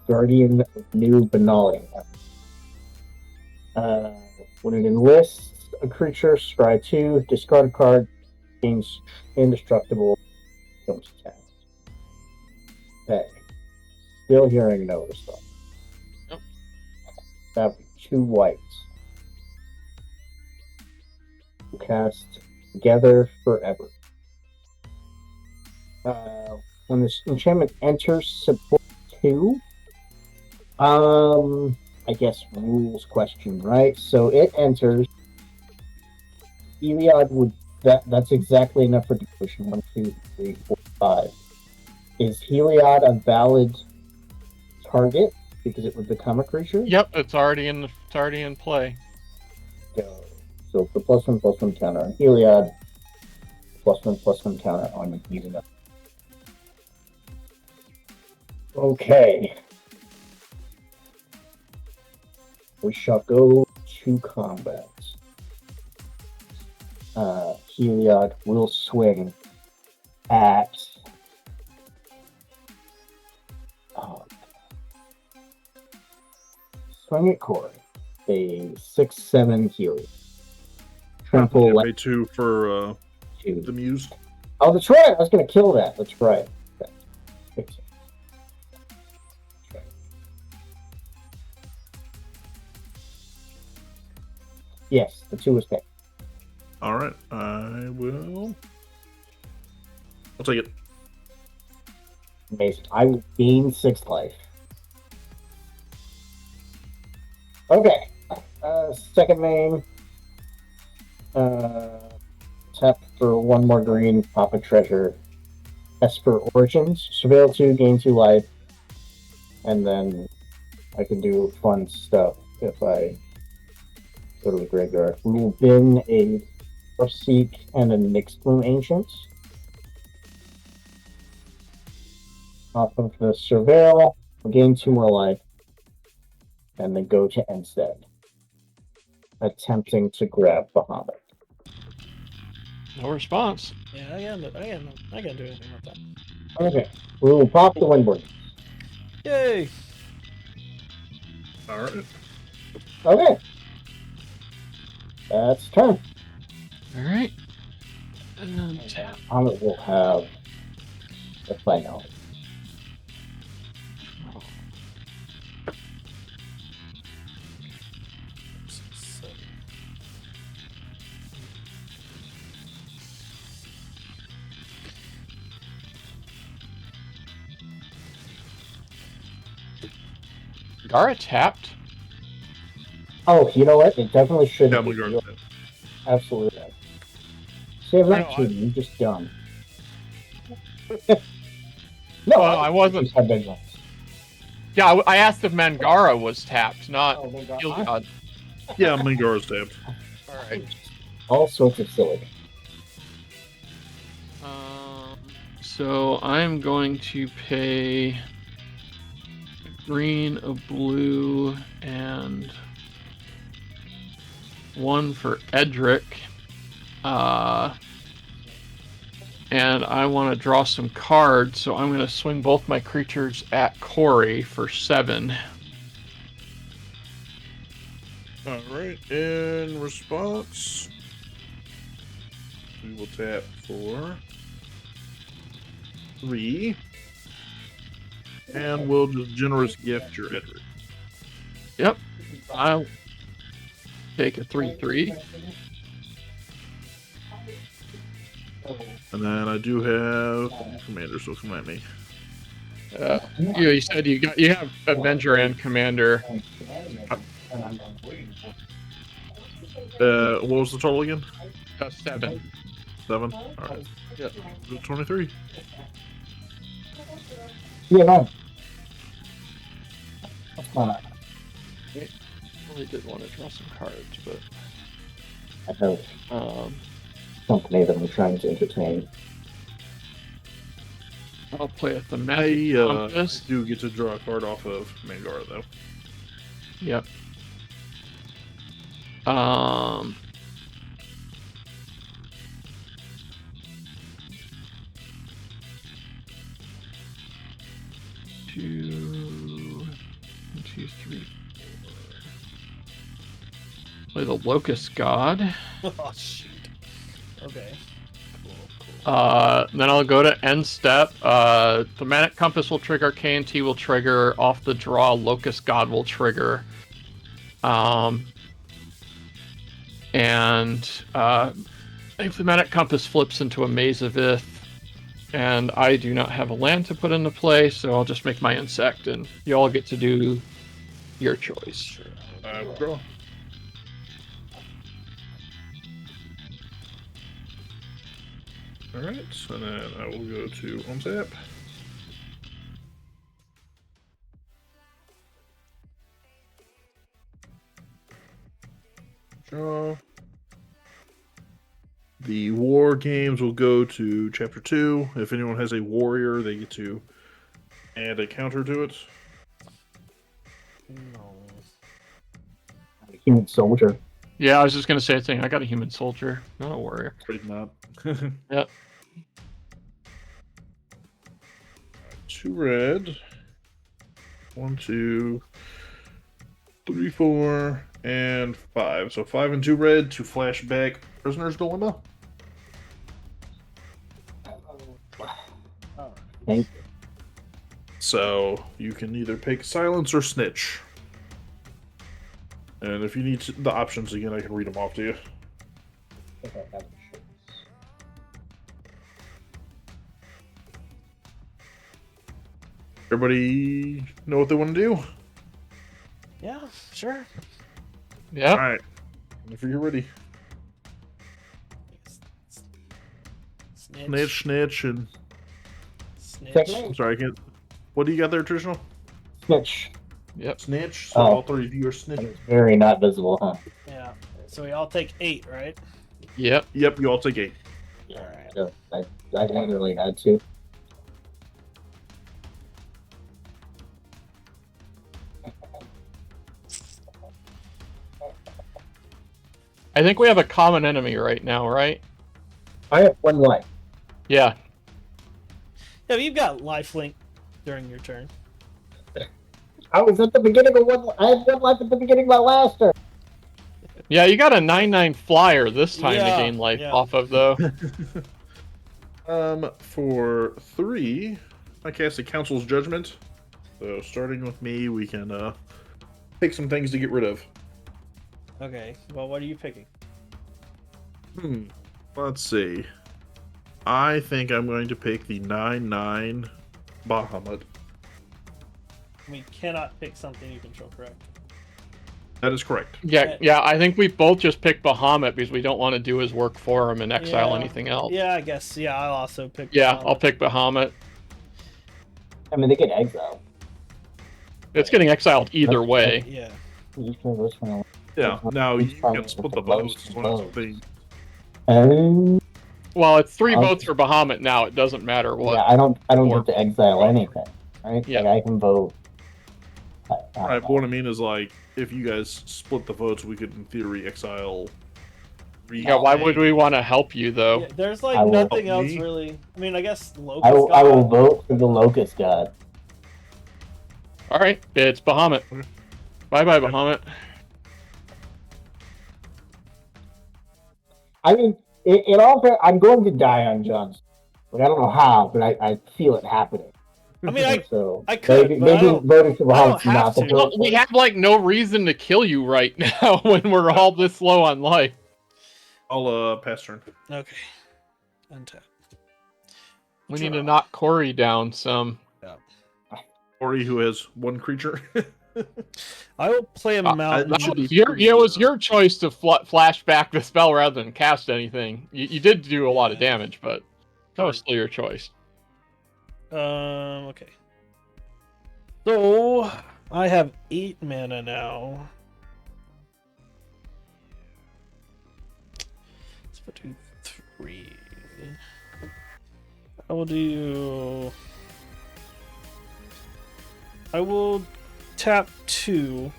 Guardian of New Benalia. When it enlists a creature, scry 2, discard a card, gains indestructible, becomes cast. Okay. Still hearing no response. Nope. Have 2 whites. We'll cast Together Forever. When this enchantment enters support 2, I guess rules question, right? So it enters. Heliod would that's exactly enough for devotion. 1, 2, 3, 4, 5. Is Heliod a valid target because it would become a creature? Yep, it's already in play. So the +1/+1 counter on Heliod, +1/+1 counter on Heliod. Okay. We shall go to combat. Heliod will swing at swing at Corey. A 6/7 Heliod. Trample Yeah, left pay 2 for to. the Muse. Oh, that's right. I was going to kill that. That's right. Okay. Fix it. Okay. Yes, the 2 was picked. All right, I will. I'll take it. Amazing. I will gain 6 life. Okay. Second main. Tap for 1 more green. Pop a treasure. Esper Origins. Surveil 2, gain 2 life. And then I can do fun stuff if I go to the graveyard. We will bin a Seek and a Nyxbloom Ancient. Off of the Surveil, gain 2 more life, and then go to Enstead, attempting to grab Bahamut. No response. Yeah, I can't do anything about that. Okay, we will pop the Windward. Yay! All right. Okay, that's turn. All right. And then tap. Bahamut will have the final. Gara tapped. Oh, you know what? It definitely should Yeah, be. I'm going to go. Absolutely right. Save that No, too. You just dumb. No, I wasn't. Just have vigilance. Yeah, I asked if Mangara was tapped, not Oh, my God. Heliod. Yeah, Mingara's tapped. All right. All sorts of silly. So I'm going to pay green, a blue, and 1 for Edric. And I want to draw some cards, so I'm going to swing both my creatures at Corey for 7. All right. In response, we will tap for 3, and we'll just generous gift your Edric. Yep. I'll take a 3/3. And then I do have Commander, so come at me. You said you have Avenger and Commander. What was the total again? 7. 7. All right. Yeah. 23. Yeah, no. What's going on? I really did want to draw some cards, but I have company that I'm trying to entertain. I'll play a thematic compass. Do get to draw a card off of Mangara, though. Yep. Two, 2, 3, 4. Play the Locust God. Oh shoot. Okay. Cool. Then I'll go to end step. Thematic Compass will trigger, KNT will trigger, off the draw, Locust God will trigger. If Thematic Compass flips into a Maze of Ith, and I do not have a land to put into play, so I'll just make my insect, and you all get to do your choice. Sure. I will draw. Alright, and then I will go to untap. Draw. The war games will go to chapter 2. If anyone has a warrior, they get to Add a counter to it. No. Human soldier. Yeah, I was just gonna say a thing. I got a human soldier, not a warrior. Afraid not. Yep. 2 red. 1, 2, 3, 4, and 5. So 5 and 2 red to flashback Prisoner's Dilemma. Thank you. So you can either pick Silence or Snitch. And if you need the options again, I can read them off to you. Everybody know what they want to do? Yeah, sure. Yep. All right. If you're ready. Snitch, and... Snitch. I'm sorry, I can't... What do you got there, Traditional? Snitch. Yep. Snitch? So Oh. all 3 of you are Snitch. It's very not visible, huh? Yeah. So we all take 8, right? Yep. Yep, you all take 8. Alright. I literally had to. I think we have a common enemy right now, right? I have 1 life. Yeah. Yeah, but you've got lifelink during your turn. I was at the beginning of one. I had 1 life at the beginning of my last turn. Yeah, you got a 9/9 flyer this time Yeah, to gain life yeah. off of, though. For 3, I cast a Council's Judgment. So starting with me, we can pick some things to get rid of. Okay, well, what are you picking? Let's see. I think I'm going to pick the 9/9 Bahamut. We cannot pick something you control, correct? That is correct. Yeah, I think we both just picked Bahamut because we don't want to do his work for him and exile Yeah. anything else. Yeah, I guess. Yeah, I'll also pick. Yeah, Bahamut. I'll pick Bahamut. I mean, they get exiled. It's getting exiled either way. Yeah. You can go this one. Yeah, now you can split the votes. Votes. One of the things. Well, it's 3 I'll- votes for Bahamut now. It doesn't matter what. Yeah, I don't Or- get to exile anything, right? Yeah. Like I can vote. Right, but what I mean is, like, if you guys split the votes, we could, in theory, exile. Yeah, why would we want to help you, though? Yeah, there's I like will- nothing else Me? really. I mean, I guess Locust. I will God. vote for the Locust God. All right, it's Bahamut. Okay. Bye-bye, Bahamut. I mean, in all fair, I'm going to die on John's. Like, I don't know how, but I feel it happening. I mean, So I could, maybe, but I maybe don't- voting for I don't Bahamut's have not the to. Well, choice. we have, like, no reason to kill you right now when we're all this low on life. I'll pass turn. Okay. Untap. We need to knock Corey down some. Ori, who has 1 creature. I will play a mountain. that should be It was your choice to flash back the spell rather than cast anything. You did do a lot of damage, but that was still your choice. Okay. So I have 8 mana now. Let's put 2, 3. I will tap 2.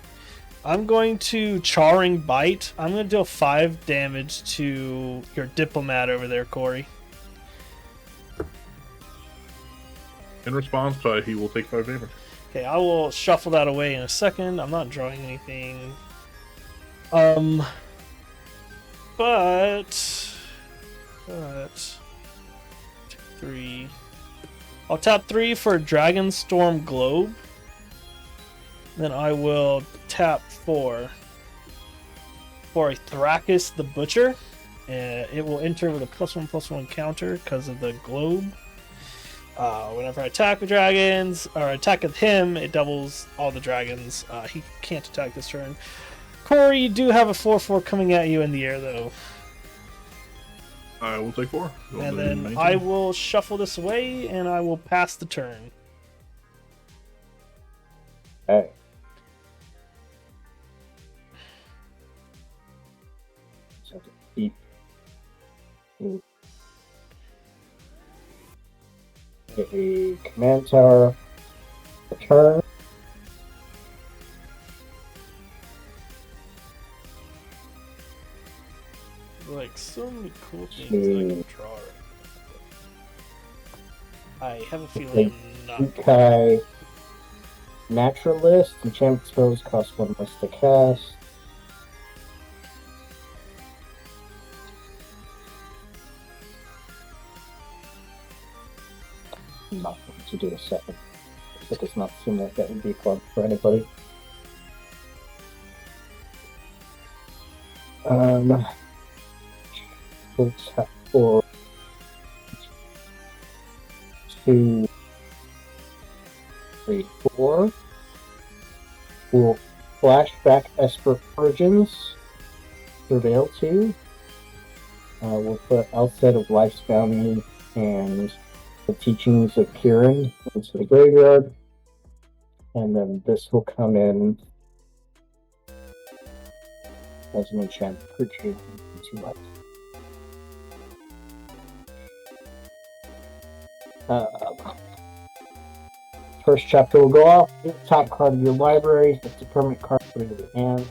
I'm going to Charring Bite. I'm going to deal 5 damage to your diplomat over there, Corey. In response, he will take 5 damage. Okay, I will shuffle that away in a second. I'm not drawing anything. But 3. I'll tap 3 for Dragonstorm Globe. Then I will tap 4 for a Thrakkus the Butcher. It will enter with a +1/+1 counter because of the globe. Whenever I attack with dragons, or attack with him, it doubles all the dragons. He can't attack this turn. Corey, you do have a 4/4 coming at you in the air, though. I will take 4. And then I will shuffle this away, and I will pass the turn. Hey. Get a command tower. Turn. Like, so many cool things that I can Hmm. draw. I have a feeling I'm not. Okay. Naturalist. Enchantment spells cost 1 less to cast. Not going to do a second. It does not seem like that would be fun for anybody. We'll tap for 2, 3, 4. We'll flashback Esper Origins. Prevail 2. We'll put Outset of Life's Bounty and the Teachings of Kieran into the graveyard. And then this will come in as an enchantment for 2 life. First chapter will go off. Top card of your library. It's a permanent card put into the hand.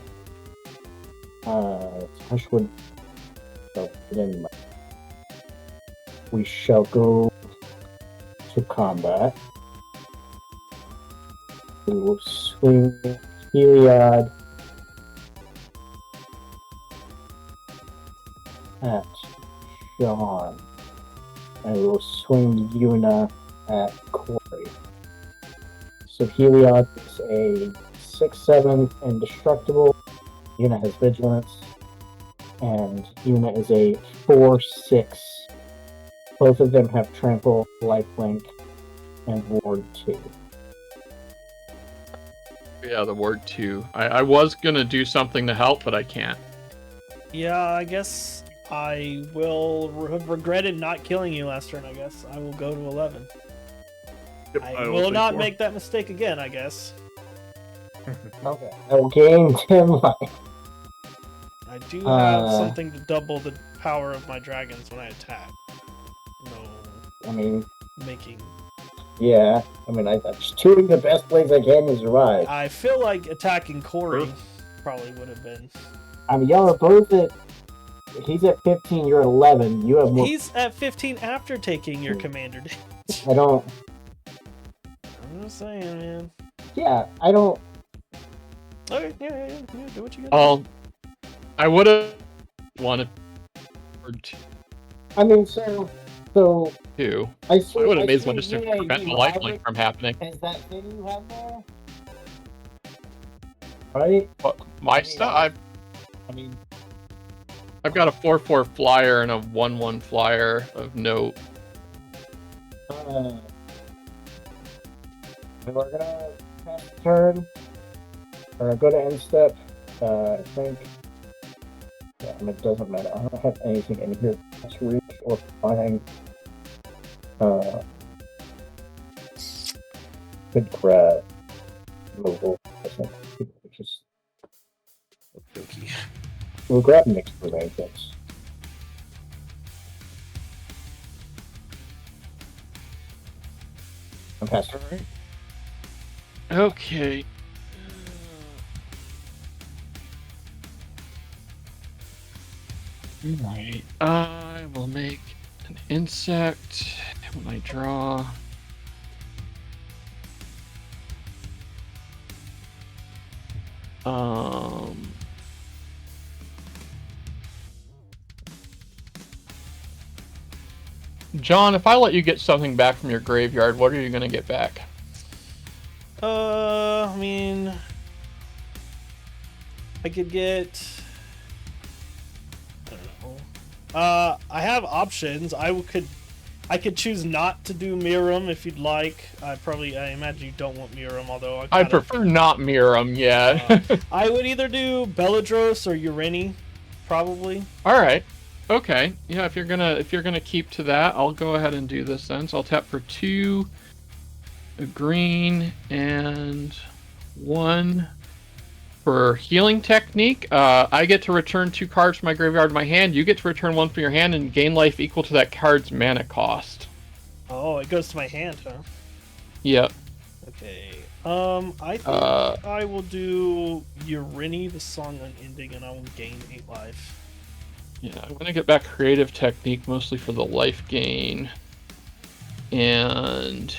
Hushwood. So then we shall go to combat. We will swing Heliod at Sean. And we will swing Yuna at Corey. So Heliod is a 6/7 indestructible. Yuna has vigilance. And Yuna is a 4/6. Both of them have trample, lifelink, and ward 2. Yeah, the ward 2. I was gonna do something to help, but I can't. Yeah, I guess I will have regretted not killing you last turn, I guess. I will go to 11. Yep, I will will take not 4. make that mistake again, I guess. Okay. I will gain 10 life. I do have something to double the power of my dragons when I attack. No I mean, making... yeah. I mean, I'm just doing the best ways I can to survive. I feel like attacking Corey probably would have been... I mean, y'all are both at... He's at 15, you're at 11. You have more... He's at 15 after taking your commander damage. I don't... I'm just saying, man. Yeah, I don't... Okay, yeah, do what you gotta Well, I would have wanted ward I mean, so 2. I see. I would have I made see one just to you prevent the have lifelink it. from happening. Is that thing you have there? Right? But my stuff, I mean, I've got a 4/4 flyer and a 1/1 flyer of note. we're gonna pass the turn. We're gonna go to end step. I think. Yeah, I mean, it doesn't matter. I don't have anything in here to reach or find. Good grab. Removal. I think. Just. Okay. We'll grab mixed arrangements. I'm passing. Okay. Alright. I will make an insect when I draw. John, if I let you get something back from your graveyard, what are you going to get back? I mean, I could get... I don't know. I have options. I could choose not to do Miram if you'd like. I imagine you don't want Miram, although I prefer not Miram, yeah. I would either do Belladros or Ureni, probably. All right. Okay. Yeah, if you're gonna keep to that, I'll go ahead and do this then. So I'll tap for 2, a green, and 1 for healing technique. I get to return 2 cards from my graveyard to my hand. You get to return 1 from your hand and gain life equal to that card's mana cost. Oh, it goes to my hand, huh? Yep. Okay. I think I will do Urini, the song unending, and I will gain 8 life. Yeah, I'm gonna get back creative technique mostly for the life gain. And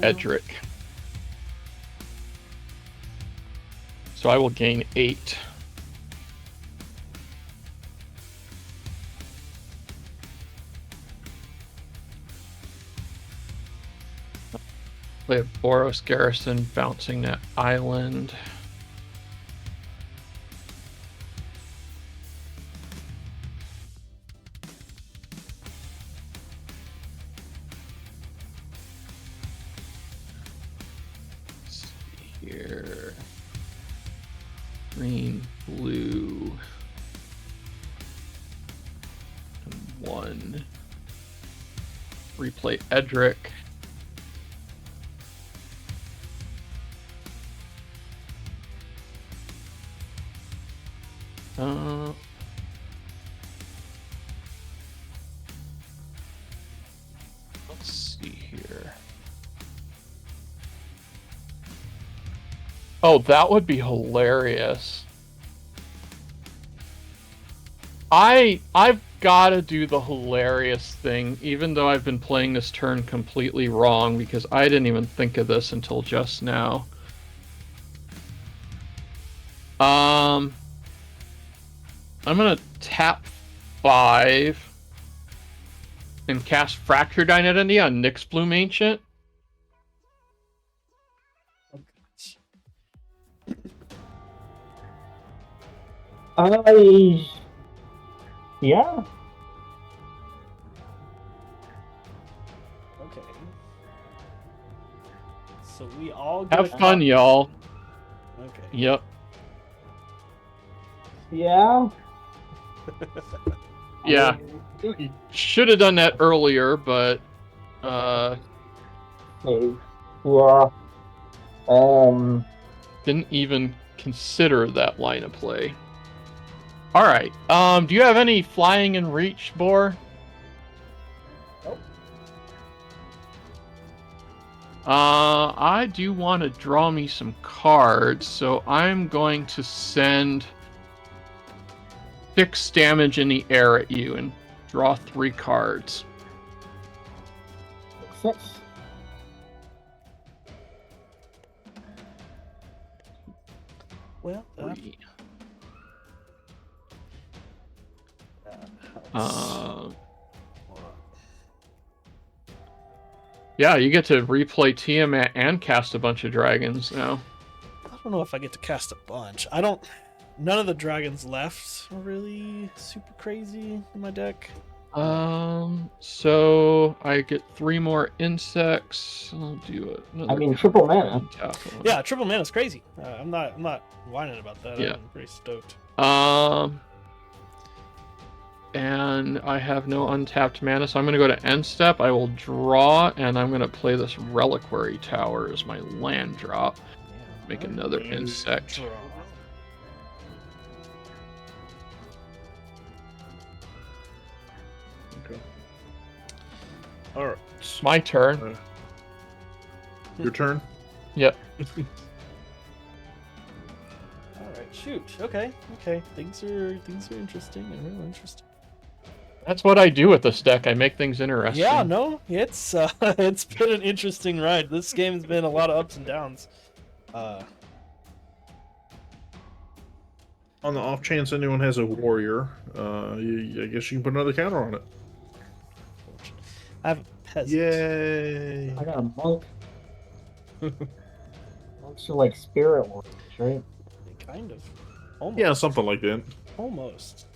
Edric. So I will gain 8. Play a Boros Garrison bouncing that island. Let's see here. Green, blue. And 1. Replay Edric. Let's see here. Oh, that would be hilarious. I've got to do the hilarious thing, even though I've been playing this turn completely wrong because I didn't even think of this until just now. I'm gonna tap 5 and cast Fractured Identity on Nyx Bloom Ancient. Yeah. Okay. So we all get Have fun, y'all. Okay. Yep. Yeah. Yeah. Should have done that earlier, but Yeah. didn't even consider that line of play. All right. Do you have any flying and reach, Boar? Nope. I do want to draw me some cards, so I'm going to send 6 damage in the air at you and draw 3 cards. 6. Well, 3. Yeah, you get to replay Tiamat and cast a bunch of dragons now. I don't know if I get to cast a bunch. I don't. None of the dragons left are really super crazy in my deck. So I get 3 more insects. I'll do it. I mean, triple mana. Yeah, triple mana is crazy. I'm not whining about that. Yeah. I'm pretty stoked. And I have no untapped mana, so I'm going to go to end step. I will draw, and I'm going to play this Reliquary Tower as my land drop. Yeah, Make another insect. Draw. Okay. All right. It's my turn. Your turn. Yep. All right, shoot. Okay. Things are interesting and real interesting. That's what I do with this deck. I make things interesting. Yeah, no, it's it's been an interesting ride. This game's been a lot of ups and downs. On the off chance anyone has a warrior, I guess you can put another counter on it. I have a peasant. Yay! I got a monk. Monks are like spirit warriors, right? Kind of. Almost. Yeah, something like that. Almost.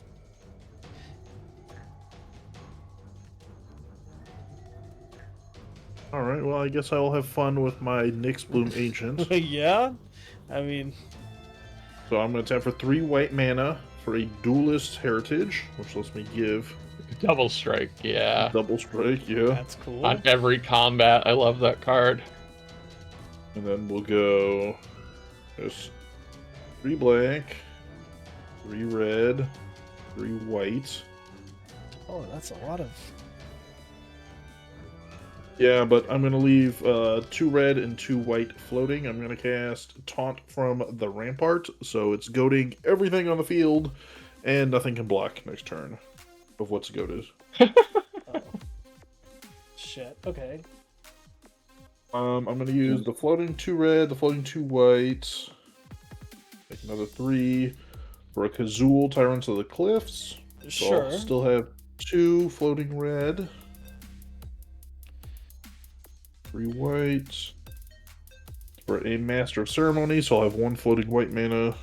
All right. Well, I guess I will have fun with my Nyx Bloom Ancient. Yeah, I mean, So I'm going to tap for 3 white mana for a Duelist Heritage, which lets me give Double strike, yeah. double strike. Yeah. that's cool. On every combat. I love that card. And then we'll go just 3 black, 3 red, 3 white. Oh, that's a lot of Yeah, but I'm gonna leave 2 red and 2 white floating. I'm gonna cast Taunt from the Rampart, so it's goading everything on the field, and nothing can block next turn of what's goaded. Oh. Shit. Okay. I'm gonna use the floating 2 red, the floating 2 white. Make another 3 for a Kazul Tyrants of the Cliffs. So Sure. I'll still have 2 floating red. 3 white. For a Master of Ceremony, so I'll have 1 floating white mana.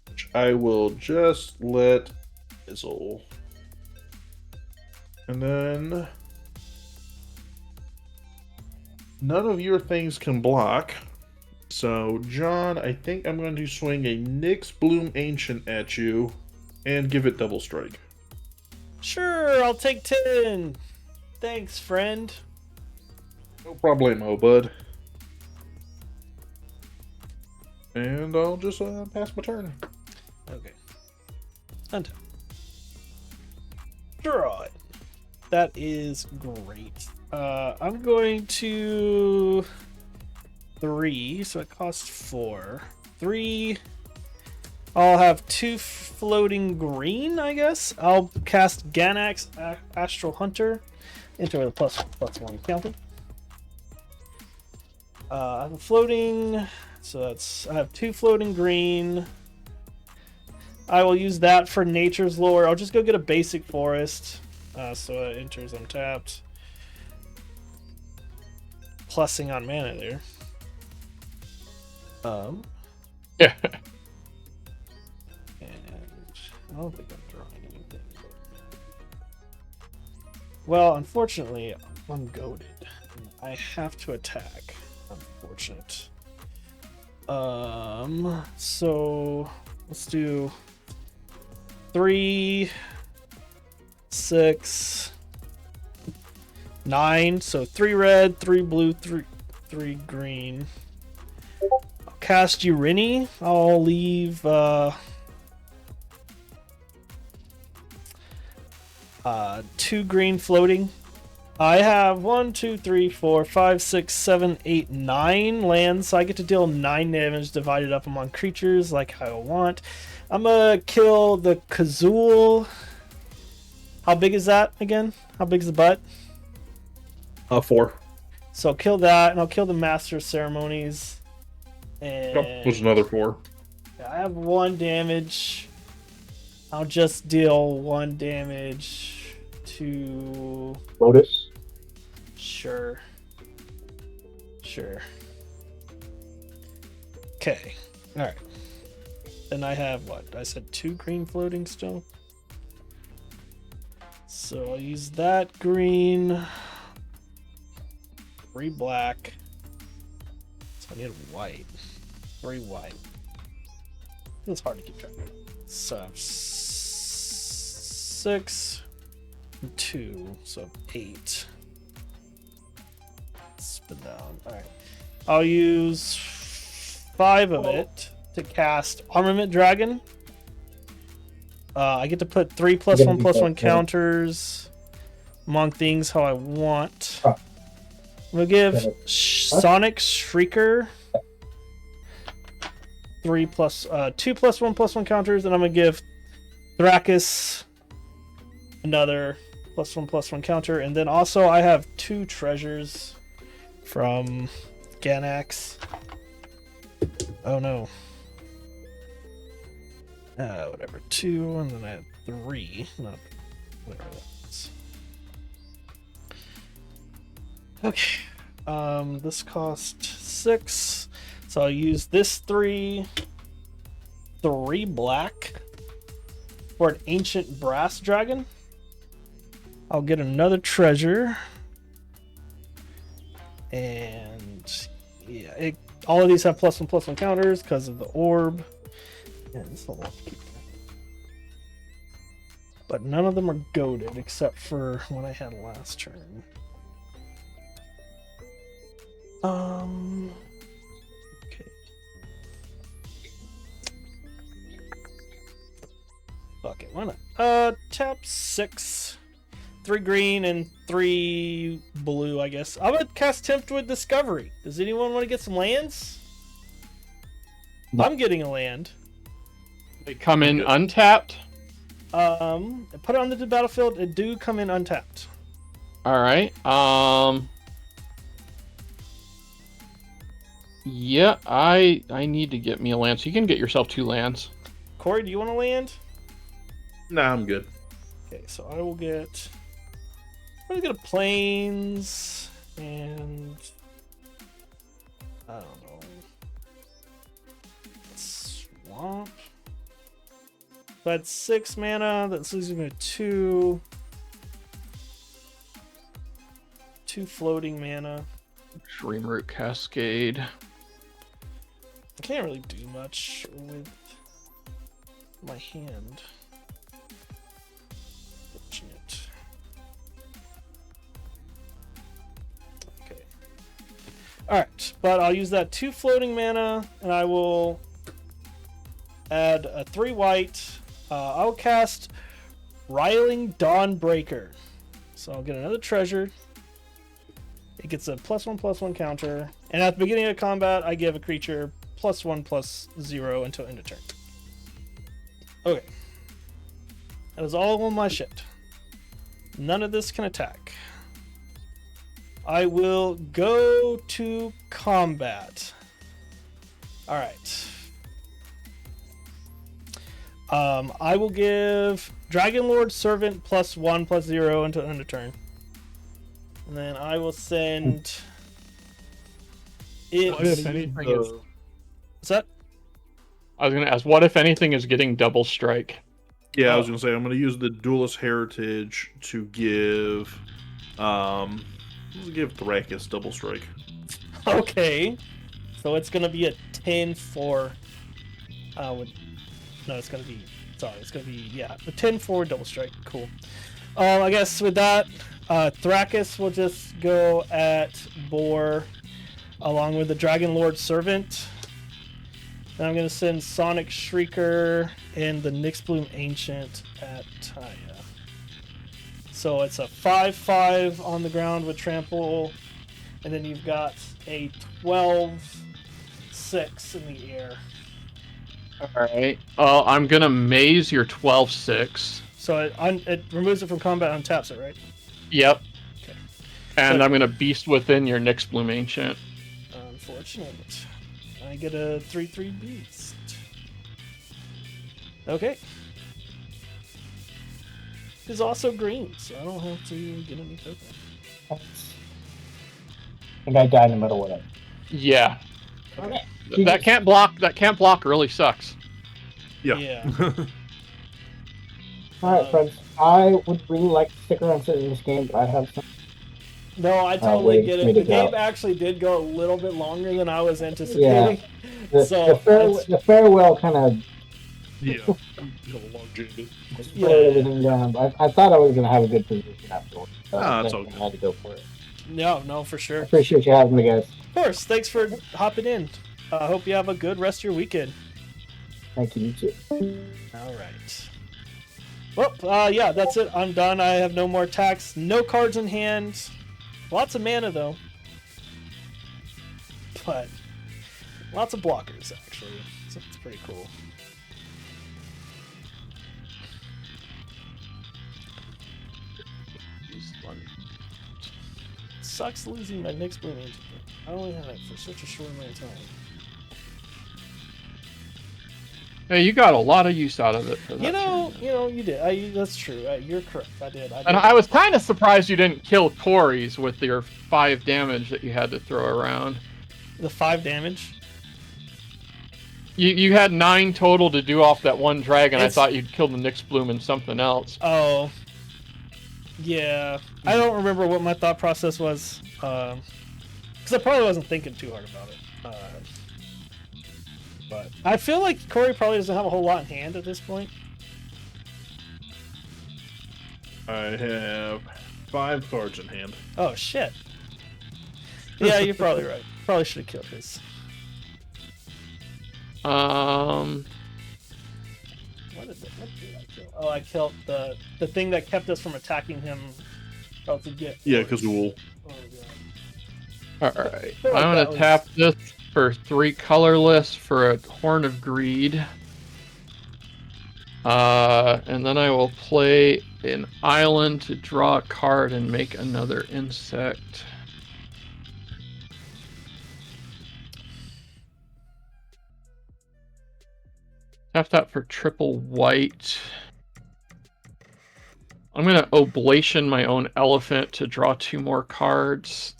Which I will just let fizzle. And then none of your things can block. So, John, I think I'm going to swing a Nyx Bloom Ancient at you and give it double strike. Sure, I'll take 10. Thanks, friend. No problemo, bud. And I'll just pass my turn. Okay. Untap. Draw it. That is great. I'm going to 3, so it costs 4. 3. I'll have 2 floating green, I guess. I'll cast Ganax Astral Hunter into a +1 counter. I have a floating, so I have 2 floating green. I will use that for Nature's Lore. I'll just go get a basic forest. So it enters untapped. Plussing on mana there. Yeah. And I don't think I'm drawing anything. Well, unfortunately, I'm goaded. I have to attack. Unfortunate. So let's do 3, 6, 9. So 3 red, 3 blue, 3 green. I'll cast Urini. I'll leave 2 green floating. I have 1, 2, 3, 4, 5, 6, 7, 8, 9 lands, so I get to deal 9 damage divided up among creatures like I want. I'm gonna kill the Kazul. How big is that again? How big is the butt? 4. So I'll kill that, and I'll kill the Master of Ceremonies. And Yep, there's another 4. I have 1 damage. I'll just deal 1 damage to Lotus. Sure. Okay. Alright. Then I have what? I said 2 green floating still. So I'll use that green. 3 black. So I need white. 3 white. It's hard to keep track of. So I have 6 and 2. So 8. Spin down. Alright. I'll use 5 of it to cast Armament Dragon. I get to put 3 +1/+1 counters among things how I want. I'm gonna give Sonic Shrieker 2 +1/+1 counters, and I'm gonna give Thrakis another +1/+1 counter, and then also I have 2 treasures from Ganax. Oh no. Whatever. 2, and then I have 3. Not whatever that is. Okay. This cost 6. So I'll use this 3 black for an ancient brass dragon. I'll get another treasure. And yeah, all of these have +1/+1 counters because of the orb. Yeah, this is a lot to keep track of. But none of them are goaded except for what I had last turn. Okay. Fuck it, why not? Tap 6. 3 green and 3 blue, I guess. I'm gonna cast Tempt with Discovery. Does anyone want to get some lands? No. I'm getting a land. They come in untapped. Put it on the battlefield. It do come in untapped. All right. Yeah, I need to get me a land. So you can get yourself 2 lands. Corey, do you want a land? Nah, I'm good. Okay, so I will get. I'm gonna get a plains and I don't know. Swamp. So that's 6 mana. That's losing me 2. 2 floating mana. Dreamroot Cascade. I can't really do much with my hand. Fortunate. Okay. Alright, but I'll use that 2 floating mana, and I will add a 3 white. I'll cast Riling Dawnbreaker. So I'll get another treasure. It gets a +1/+1 counter, and at the beginning of combat, I give a creature +1/+0 until end of turn. Okay. That is all on my shit. None of this can attack. I will go to combat. Alright. I will give Dragon Lord Servant +1/+0 until end of turn. And then I will send it. What if anything is... What's that? I was gonna ask, what if anything is getting double strike? Yeah, I was gonna say I'm gonna use the Duelist Heritage to give Thrakis double strike. Okay. So it's gonna be a 10-4. It's gonna be a 10-4 double strike. Cool. I guess with that, Thrakis will just go at Boar along with the Dragon Lord Servant. Then I'm going to send Sonic Shrieker and the Nyxbloom Ancient at Taya. So it's a 5/5 on the ground with Trample, and then you've got a 12/6 in the air. Alright. I'm gonna maze your 12/6. So it removes it from combat, untaps it, right? Yep. Okay. And So- I'm gonna Beast Within your Nyxbloom Ancient. Unfortunate. I get a 3/3 beast. Okay. It's also green, so I don't have to get any token. I think I died in the middle of it. Yeah. Okay. That can't block. That can't block really sucks. Yeah. Alright, friends. I would really like to stick around to this game, but I have some. No, I totally wait get for me it. to The game go. actually did go a little bit longer than I was anticipating. The farewell kind of Yeah. Long jaded. Yeah. slowed everything down. I thought I was going to have a good position afterwards. So It's I all good. had to go for it. No, for sure. I appreciate you having me, guys. Of course. Thanks for hopping in. I hope you have a good rest of your weekend. Thank you, you too. All right. Well, yeah, that's it. I'm done. I have no more attacks. No cards in hand. Lots of mana, though. But lots of blockers, actually. So it's pretty cool. Sucks losing my Nyxbloom Ancient. I only had it for such a short amount of time. Hey, you got a lot of use out of it. For that You did. That's true. You're correct. I did. And I was kind of surprised you didn't kill Corey's with your 5 damage that you had to throw around. The 5 damage. You had 9 total to do off that one dragon. It's- I thought you'd kill the Nyxbloom and something else. Oh. Yeah. I don't remember what my thought process was. Because I probably wasn't thinking too hard about it. But I feel like Corey probably doesn't have a whole lot in hand at this point. I have 5 cards in hand. Oh, shit. Yeah, you're probably right. Probably should have killed his. What did I kill? Oh, I killed the thing that kept us from attacking him About to get. Yeah, Kazul. Oh, God. Alright. feel like I'm that gonna was- tap this for 3 colorless for a Horn of Greed. And then I will play an island to draw a card and make another insect. Tap that for triple white. I'm going to Oblation my own elephant to draw 2 more cards.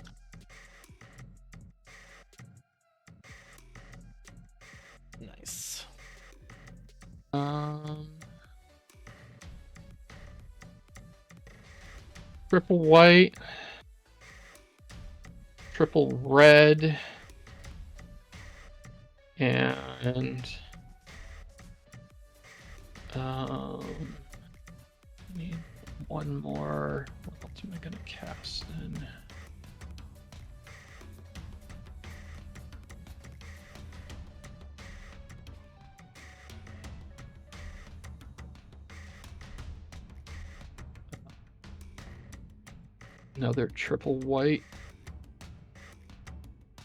Nice. Triple white. Triple red. And need one more. What else am I gonna cast then? Another triple white.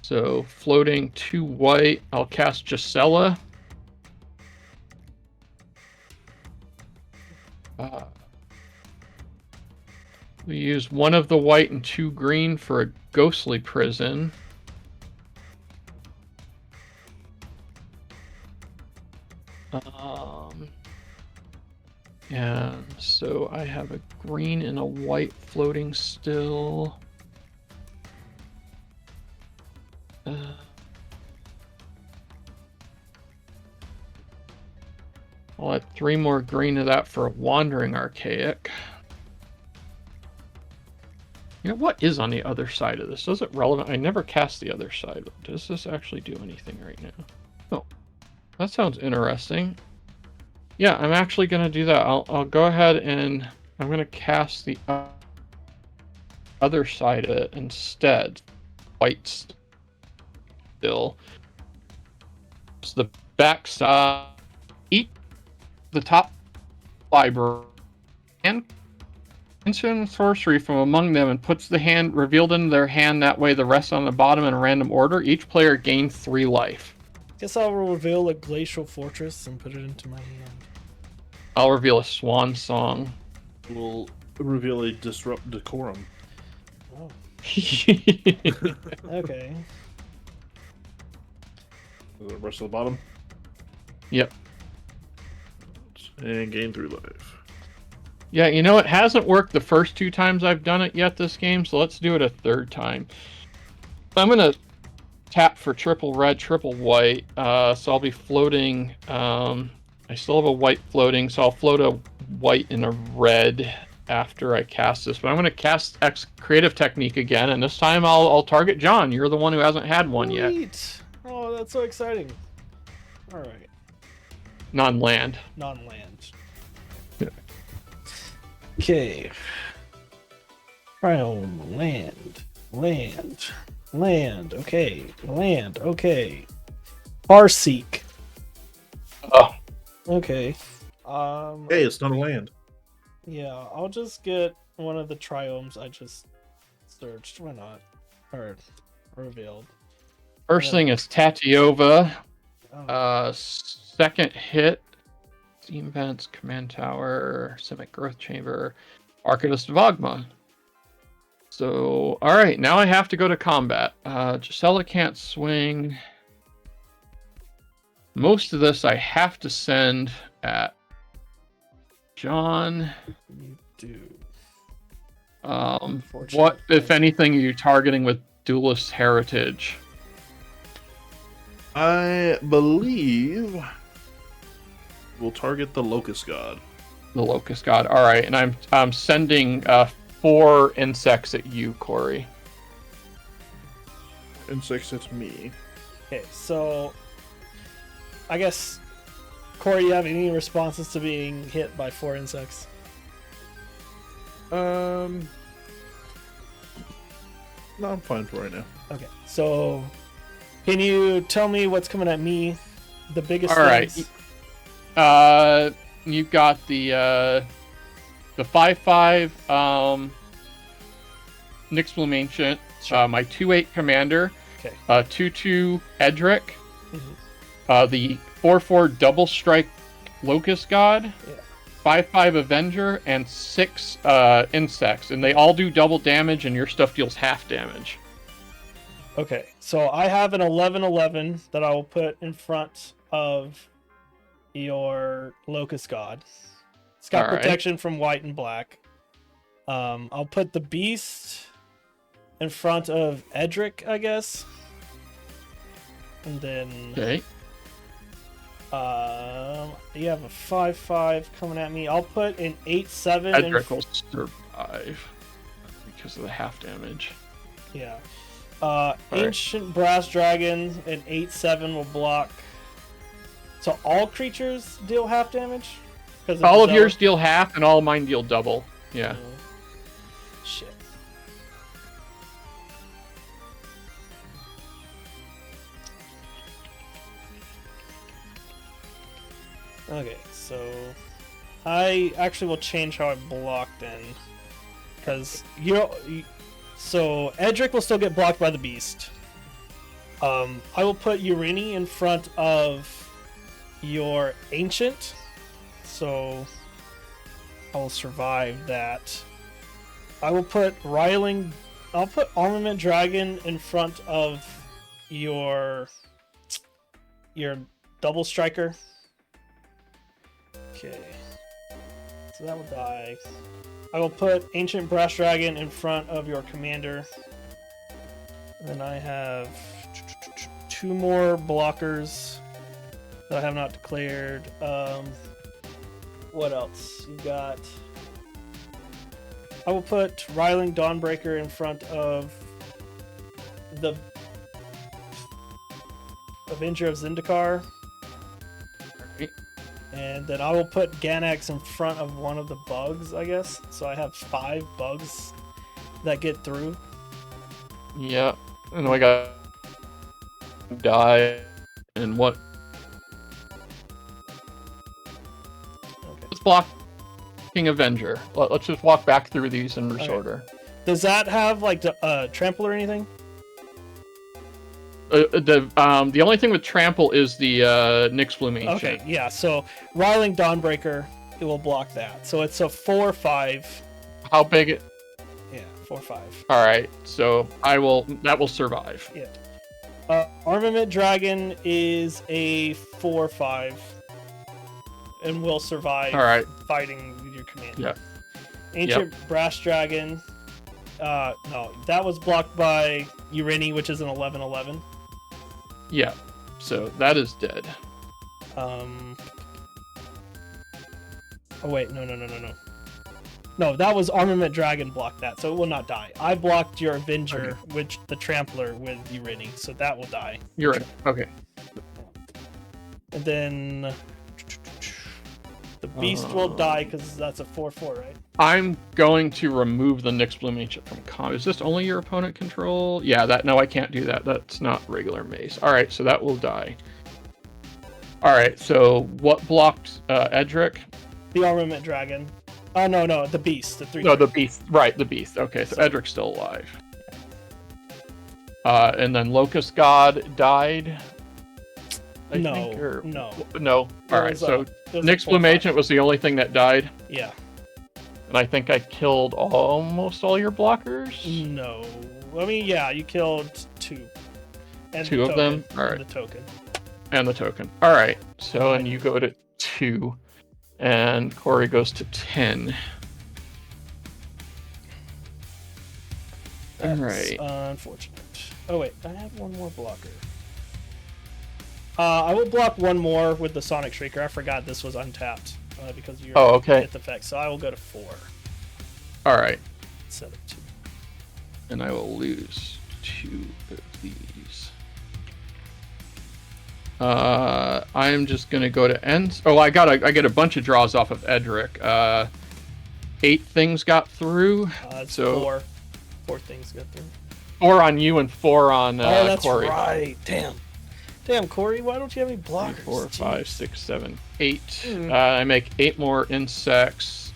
So floating 2 white, I'll cast Gisela. We use 1 of the white and 2 green for a ghostly prison. And so I have a green and a white floating still. I'll add 3 more green to that for a Wandering Archaic. You know, what is on the other side of this? Is it relevant? I never cast the other side. Does this actually do anything right now? Oh, that sounds interesting. Yeah, I'm actually going to do that. I'll go ahead and I'm going to cast the other side of it instead. White still. So the back side, eat the top library and instant sorcery from among them and puts the hand revealed into their hand. That way the rest on the bottom in a random order. Each player gains 3 life. Guess I'll reveal a glacial fortress and put it into my hand. I'll reveal a swan song. We'll reveal a disrupt decorum. Oh. Okay. The rest of the bottom. Yep. And gain 3 life. Yeah, you know, it hasn't worked the first 2 times I've done it yet this game, so let's do it a 3rd time. I'm going to tap for triple red, triple white, so I'll be floating. I still have a white floating, so I'll float a white and a red after I cast this. But I'm going to cast X Creative Technique again, and this time I'll target John. You're the one who hasn't had one yet. Sweet. Oh, that's so exciting. All right. Non-land. Non-land. Yeah. Okay. Crown, land, land. Okay, land. Okay. Farseek. Oh. Okay. Hey, it's not a land. Yeah, I'll just get one of the triomes I just searched. Why not? Or revealed. First thing is Tatiova. Oh. Second hit, Steam Vents, Command Tower, Simic Growth Chamber, Arcanist of Ogma. So, alright, now I have to go to combat. Gisela can't swing. Most of this I have to send at John. You do. What, if anything, are you targeting with Duelist Heritage? I believe we'll target the Locust God. The Locust God. Alright, and I'm sending 4 insects at you, Corey. Insects at me. Okay, so I guess Corey, you have any responses to being hit by 4 insects? No, I'm fine for right now. Okay, so can you tell me what's coming at me? The biggest things? You've got the 5/5 Nyxbloom Ancient, Sure. my 2/8 commander, Okay. 2/2 Edric, Mhm. the 4/4 double strike Locust God, Yeah. 5/5 Avenger, and 6 insects, and they all do double damage, and your stuff deals half damage. Okay, so I have an 11/11 that I will put in front of your Locust God. It's got All right. protection from white and black. I'll put the Beast in front of Edric, I guess. And then Okay. you have a 5/5 coming at me. I'll put an 8/7 Edric will survive because of the half damage. Yeah. right. Ancient Brass Dragon, an 8/7 will block. So all creatures deal half damage? All of yours deal half, and all of mine deal double. Yeah. Shit. Okay, so I actually will change how I block then, because so Edric will still get blocked by the Beast. I will put Urini in front of your Ancient, so I will survive that. I will put Riling. I'll put Armament Dragon in front of your Double Striker. Okay, so that will die. I will put Ancient Brass Dragon in front of your Commander. And then I have 2 more blockers that I have not declared. What else? You got... I will put Riling Dawnbreaker in front of the Avenger of Zendikar. Right. And then I will put Ganax in front of one of the bugs, I guess. So I have 5 bugs that get through. Yeah. And I got die and what? Okay. Let's block King Avenger. Let's just walk back through these in reverse Okay. order. Does that have like trample or anything? The only thing with trample is the Nyxbloom Ancient. Okay, yeah. So Riling Dawnbreaker, it will block that. So it's a 4/5. How big? Yeah, 4/5. All right. So that will survive. Yeah. Armament Dragon is a 4/5, and will survive. All right. Fighting with your commander. Yeah. Ancient Brass Dragon. No, that was blocked by Urini, which is an 11/11. Yeah. So that is dead. Oh wait, no. No, that was Armament Dragon blocked that, so it will not die. I blocked your Avenger, which the Trampler with Urini, so that will die. You're right. Okay. And then the Beast will die because that's a 4/4, right? I'm going to remove the Nyxbloom Ancient from combat. Is this only your opponent control? Yeah, no, I can't do that. That's not regular mace. Alright, so that will die. Alright, so what blocked Edric? The Armament Dragon. Oh, no, the Beast. The 3. No, the Beast. Right, the Beast. Okay, so Edric's still alive. And then Locust God died. I No, think, or... no. No. Alright, so Nyxbloom Ancient was the only thing that died. Yeah. And I think I killed almost all your blockers. No. I mean, yeah, you killed 2. And 2 of them? Alright. And the token. And the token. Alright, so and you go to 2. And Corey goes to 10. Alright. Unfortunate. Oh, wait. I have one more blocker. I will block one more with the Sonic Shrieker. I forgot this was untapped because you hit the effect. So I will go to 4. Alright. Instead of 2. And I will lose 2 of these. I'm just gonna go to ends. Oh, I get a bunch of draws off of Edric. 8 things got through. It's so 4. 4 things got through. 4 on you and 4 on oh, that's Corey. right. Damn, Corey, why don't you have any blockers? 3, 4, 5, 6, 7, 8. Mm. I make 8 more insects.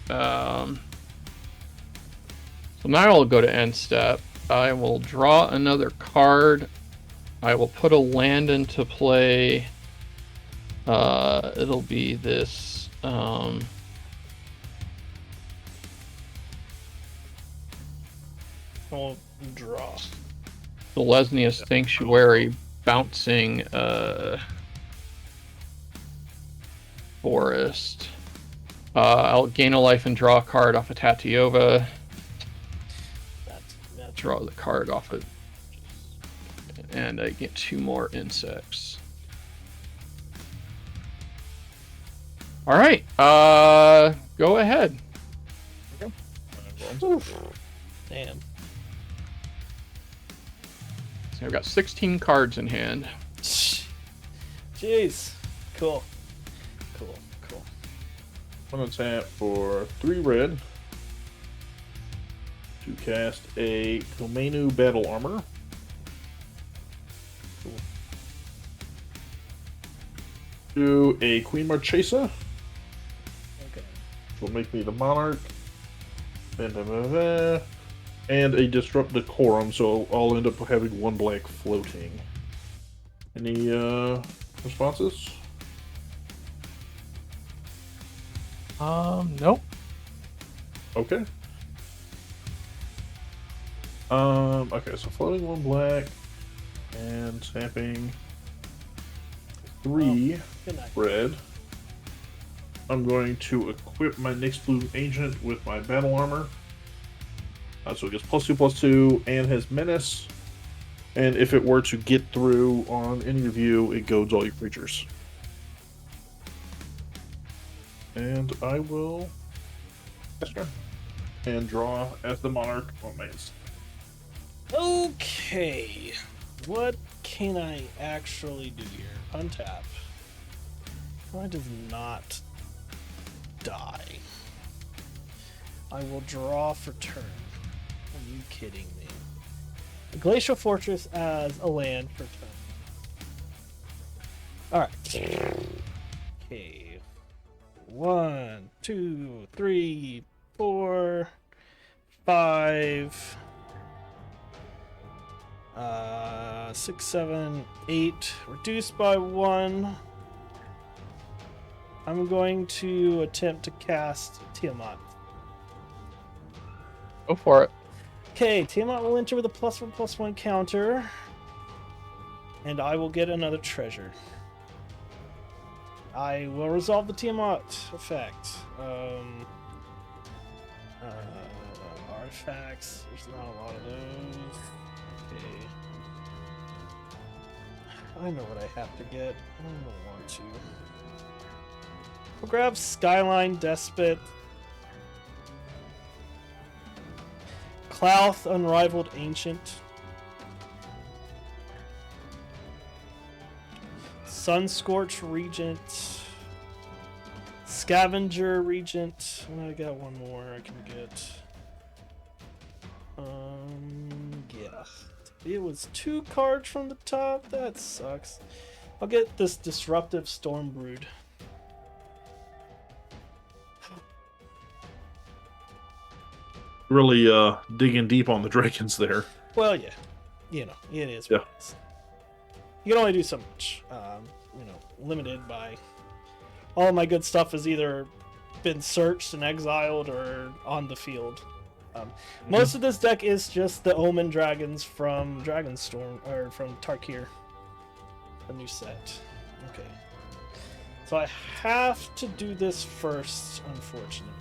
So now I'll go to end step. I will draw another card. I will put a land into play. It'll be this. I'll draw. The Lesnia's Sanctuary bouncing forest. I'll gain a life and draw a card off of Tatiova. Draw the card off it, and I get 2 more insects. All right, go ahead. Damn. So I've got 16 cards in hand. Jeez. Cool. I'm gonna tap for 3 red to cast a Komenu Battle Armor. Cool. Do a Queen Marchesa, Okay. which will make me the Monarch. And a Disrupt Decorum, so I'll end up having 1 black floating. Any responses? Nope. Okay. Okay, so floating 1 black and tapping 3 Good night. red. I'm going to equip my Nyx Bloom Agent with my battle armor. So it gets +2/+2 and has menace. And if it were to get through on any of you, it goads all your creatures. And I will and draw as the Monarch on my instant. Okay. What can I actually do here? Untap. Why does not die? I will draw for turn. Are you kidding me? A Glacial Fortress as a land for turn. Alright. Okay. 1, 2, 3, 4, 5, 6, 7, 8. Reduced by 1. I'm going to attempt to cast Tiamat. Go for it. Okay, Tiamat will enter with a +1/+1 counter. And I will get another treasure. I will resolve the Tiamat effect. Artifacts. There's not a lot of those. Okay. I know what I have to get. I don't want to. We'll grab Skyline Despot. Clouth Unrivaled Ancient. Sunscorch Regent. Scavenger Regent. I got one more I can get. Yeah. It was 2 cards from the top. That sucks. I'll get this Disruptive Stormbrood. Really digging deep on the dragons there. Well, yeah. You know, it is Yeah. what it is. You can only do so much. Limited by... All of my good stuff has either been searched and exiled or on the field. Most of this deck is just the Omen Dragons from Dragonstorm, or from Tarkir. A new set. Okay. So I have to do this first, unfortunately.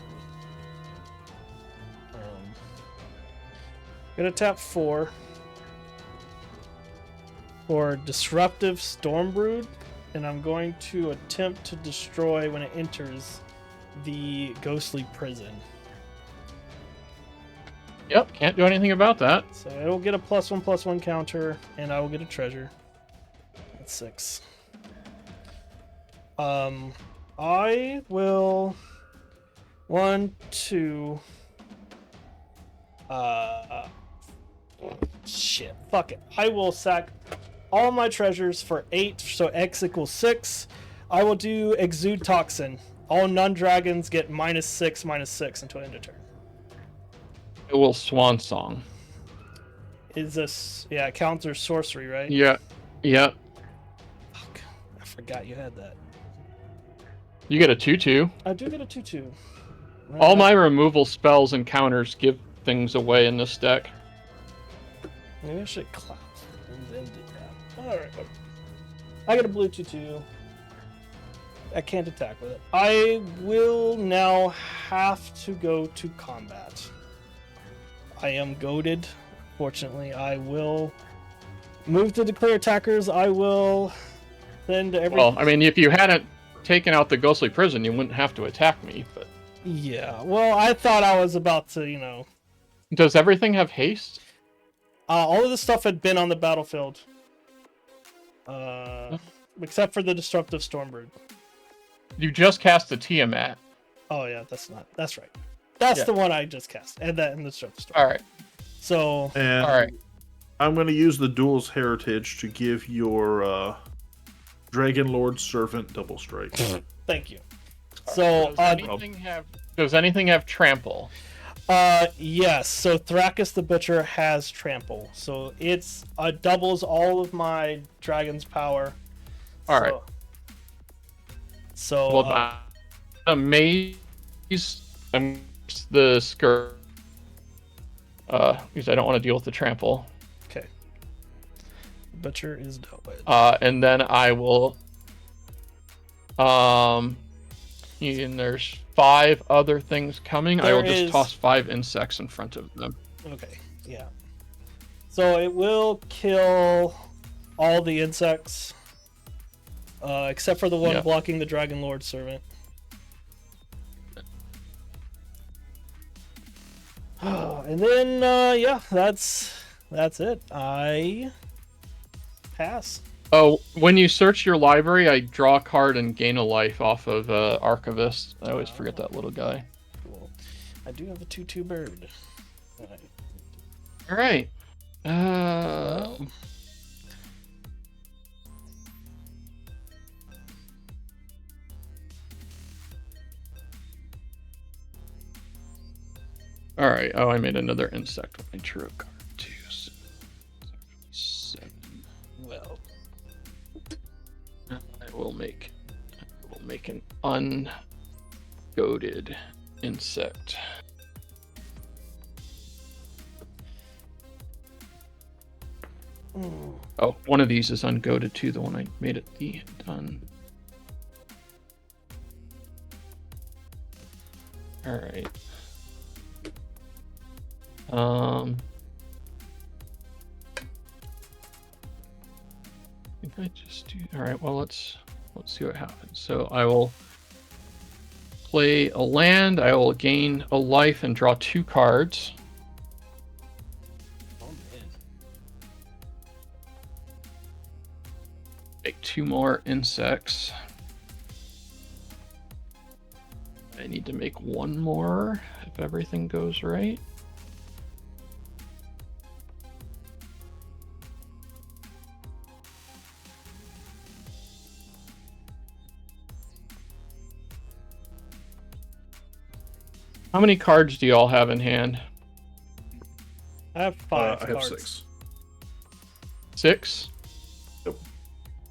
Gonna tap 4 for Disruptive Stormbrood, and I'm going to attempt to destroy when it enters the Ghostly Prison. Yep, can't do anything about that. So it'll get a +1/+1 counter, and I will get a treasure. That's 6. I will 1, 2. Shit. Fuck it. I will sack all my treasures for 8, so X equals 6. I will do Exude Toxin. All non-dragons get -6/6 until end of turn. It will Swan Song. Is this, yeah, it counts as sorcery, right? Yeah. Yeah. Fuck, I forgot you had that. You get a 2/2. I do get a 2/2. All my removal spells and counters give things away in this deck. Maybe I should clap and then do that. Alright. I get a blue 2/2. I can't attack with it. I will now have to go to combat. I am goaded. Fortunately, I will move to declare attackers. I will send every. Well, I mean, if you hadn't taken out the Ghostly Prison, you wouldn't have to attack me, but. Yeah, well, I thought I was about to, you know. Does everything have haste? All of the stuff had been on the battlefield. Except for the Disruptive Stormbird. You just cast the Tiamat. Oh, yeah, that's right. That's the one I just cast. And that in the Disruptive Stormbird. Alright. So. And Alright. I'm going to use the Duel's Heritage to give your Dragon Lord Servant double strike. Thank you. So, does anything have trample? Yes. So Thrakus the Butcher has trample. So it's doubles all of my dragon's power. All right. So well, amaze the skirt. Because I don't want to deal with the trample. Okay. Butcher is dealt with. And then I will. And there's 5 other things coming. I will just toss 5 insects in front of them. Okay, yeah. So it will kill all the insects, except for the one blocking the Dragon Lord Servant. And then, yeah, that's it. I pass. Oh, when you search your library, I draw a card and gain a life off of Archivist. I always forget that little guy. Cool. I do have a 2/2 bird. All right. All right. Oh, I made another insect with my True card too. So 7. Well. I will make an ungoaded insect. Oh, one of these is ungoaded too, the one I made at the done. Alright. I just do. Alright, well let's see what happens. So I will play a land, I will gain a life and draw 2 cards. Oh man. Make 2 more insects. I need to make 1 more if everything goes right. How many cards do you all have in hand? I have 5 I cards. have 6. 6? Yep.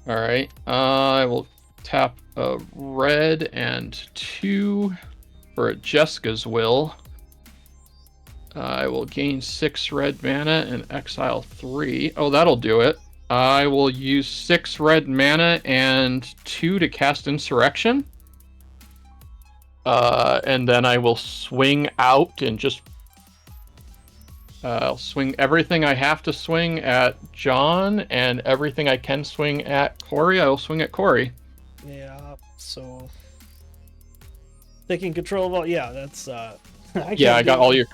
Alright. I will tap a red and 2 for a Jessica's Will. I will gain 6 red mana and exile 3. Oh, that'll do it. I will use 6 red mana and 2 to cast Insurrection. And then I will swing out and just I'll swing everything I have to swing at John, and everything I can swing at Corey, I will swing at Corey. Yeah, so taking control of all. Yeah, that's. I got all your.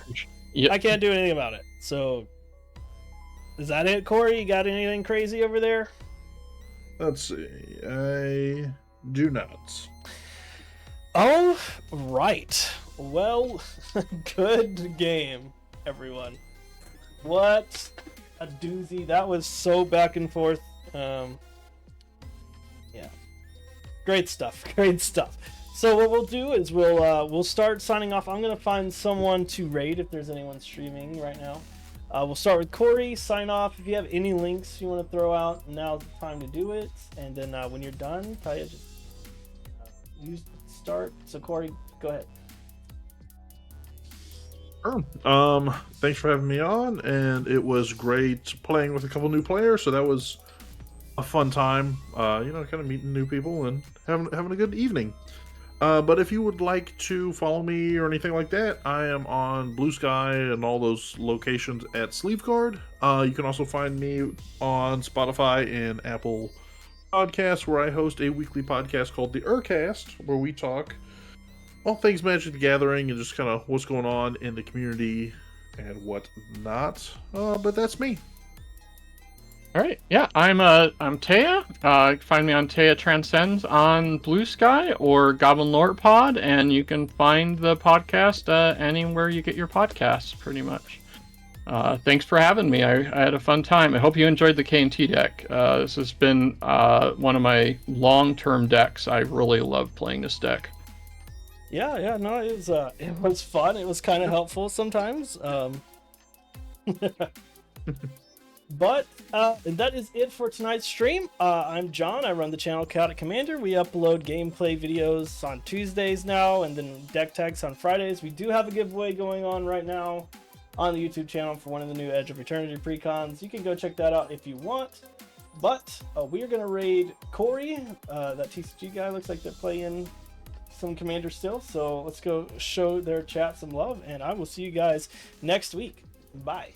I can't do anything about it. So, is that it, Corey? You got anything crazy over there? Let's see. I do not. Oh, right. Well, good game, everyone. What a doozy. That was so back and forth. Yeah. Great stuff. Great stuff. So what we'll do is we'll start signing off. I'm gonna find someone to raid if there's anyone streaming right now. We'll start with Corey. Sign off. If you have any links you want to throw out, now's the time to do it. And then when you're done, Taya, just use start. So Corey, go ahead. Sure. Thanks for having me on, and it was great playing with a couple new players. So that was a fun time. Kind of meeting new people and having a good evening. But if you would like to follow me or anything like that, I am on Blue Sky and all those locations at Sleeveguard. You can also find me on Spotify and Apple Podcasts, where I host a weekly podcast called the Urcast, where we talk all things Magic the Gathering and just kind of what's going on in the community and what not. But that's me. All right, yeah, I'm Taya. You can find me on Taya Transcends on Blue Sky or Goblin Lore Pod, and you can find the podcast anywhere you get your podcasts, pretty much. Thanks for having me. I had a fun time. I hope you enjoyed the K&T deck. This has been one of my long-term decks. I really love playing this deck. Yeah, no, it was fun. It was kind of helpful sometimes. But that is it for tonight's stream. I'm John. I run the channel Chaotic Commander. We upload gameplay videos on Tuesdays now, and then deck tags on Fridays. We do have a giveaway going on right now on the YouTube channel for one of the new Edge of Eternity precons. You can go check that out if you want. But we are going to raid Corey. That TCG guy looks like they're playing some Commander still. So let's go show their chat some love, and I will see you guys next week. Bye.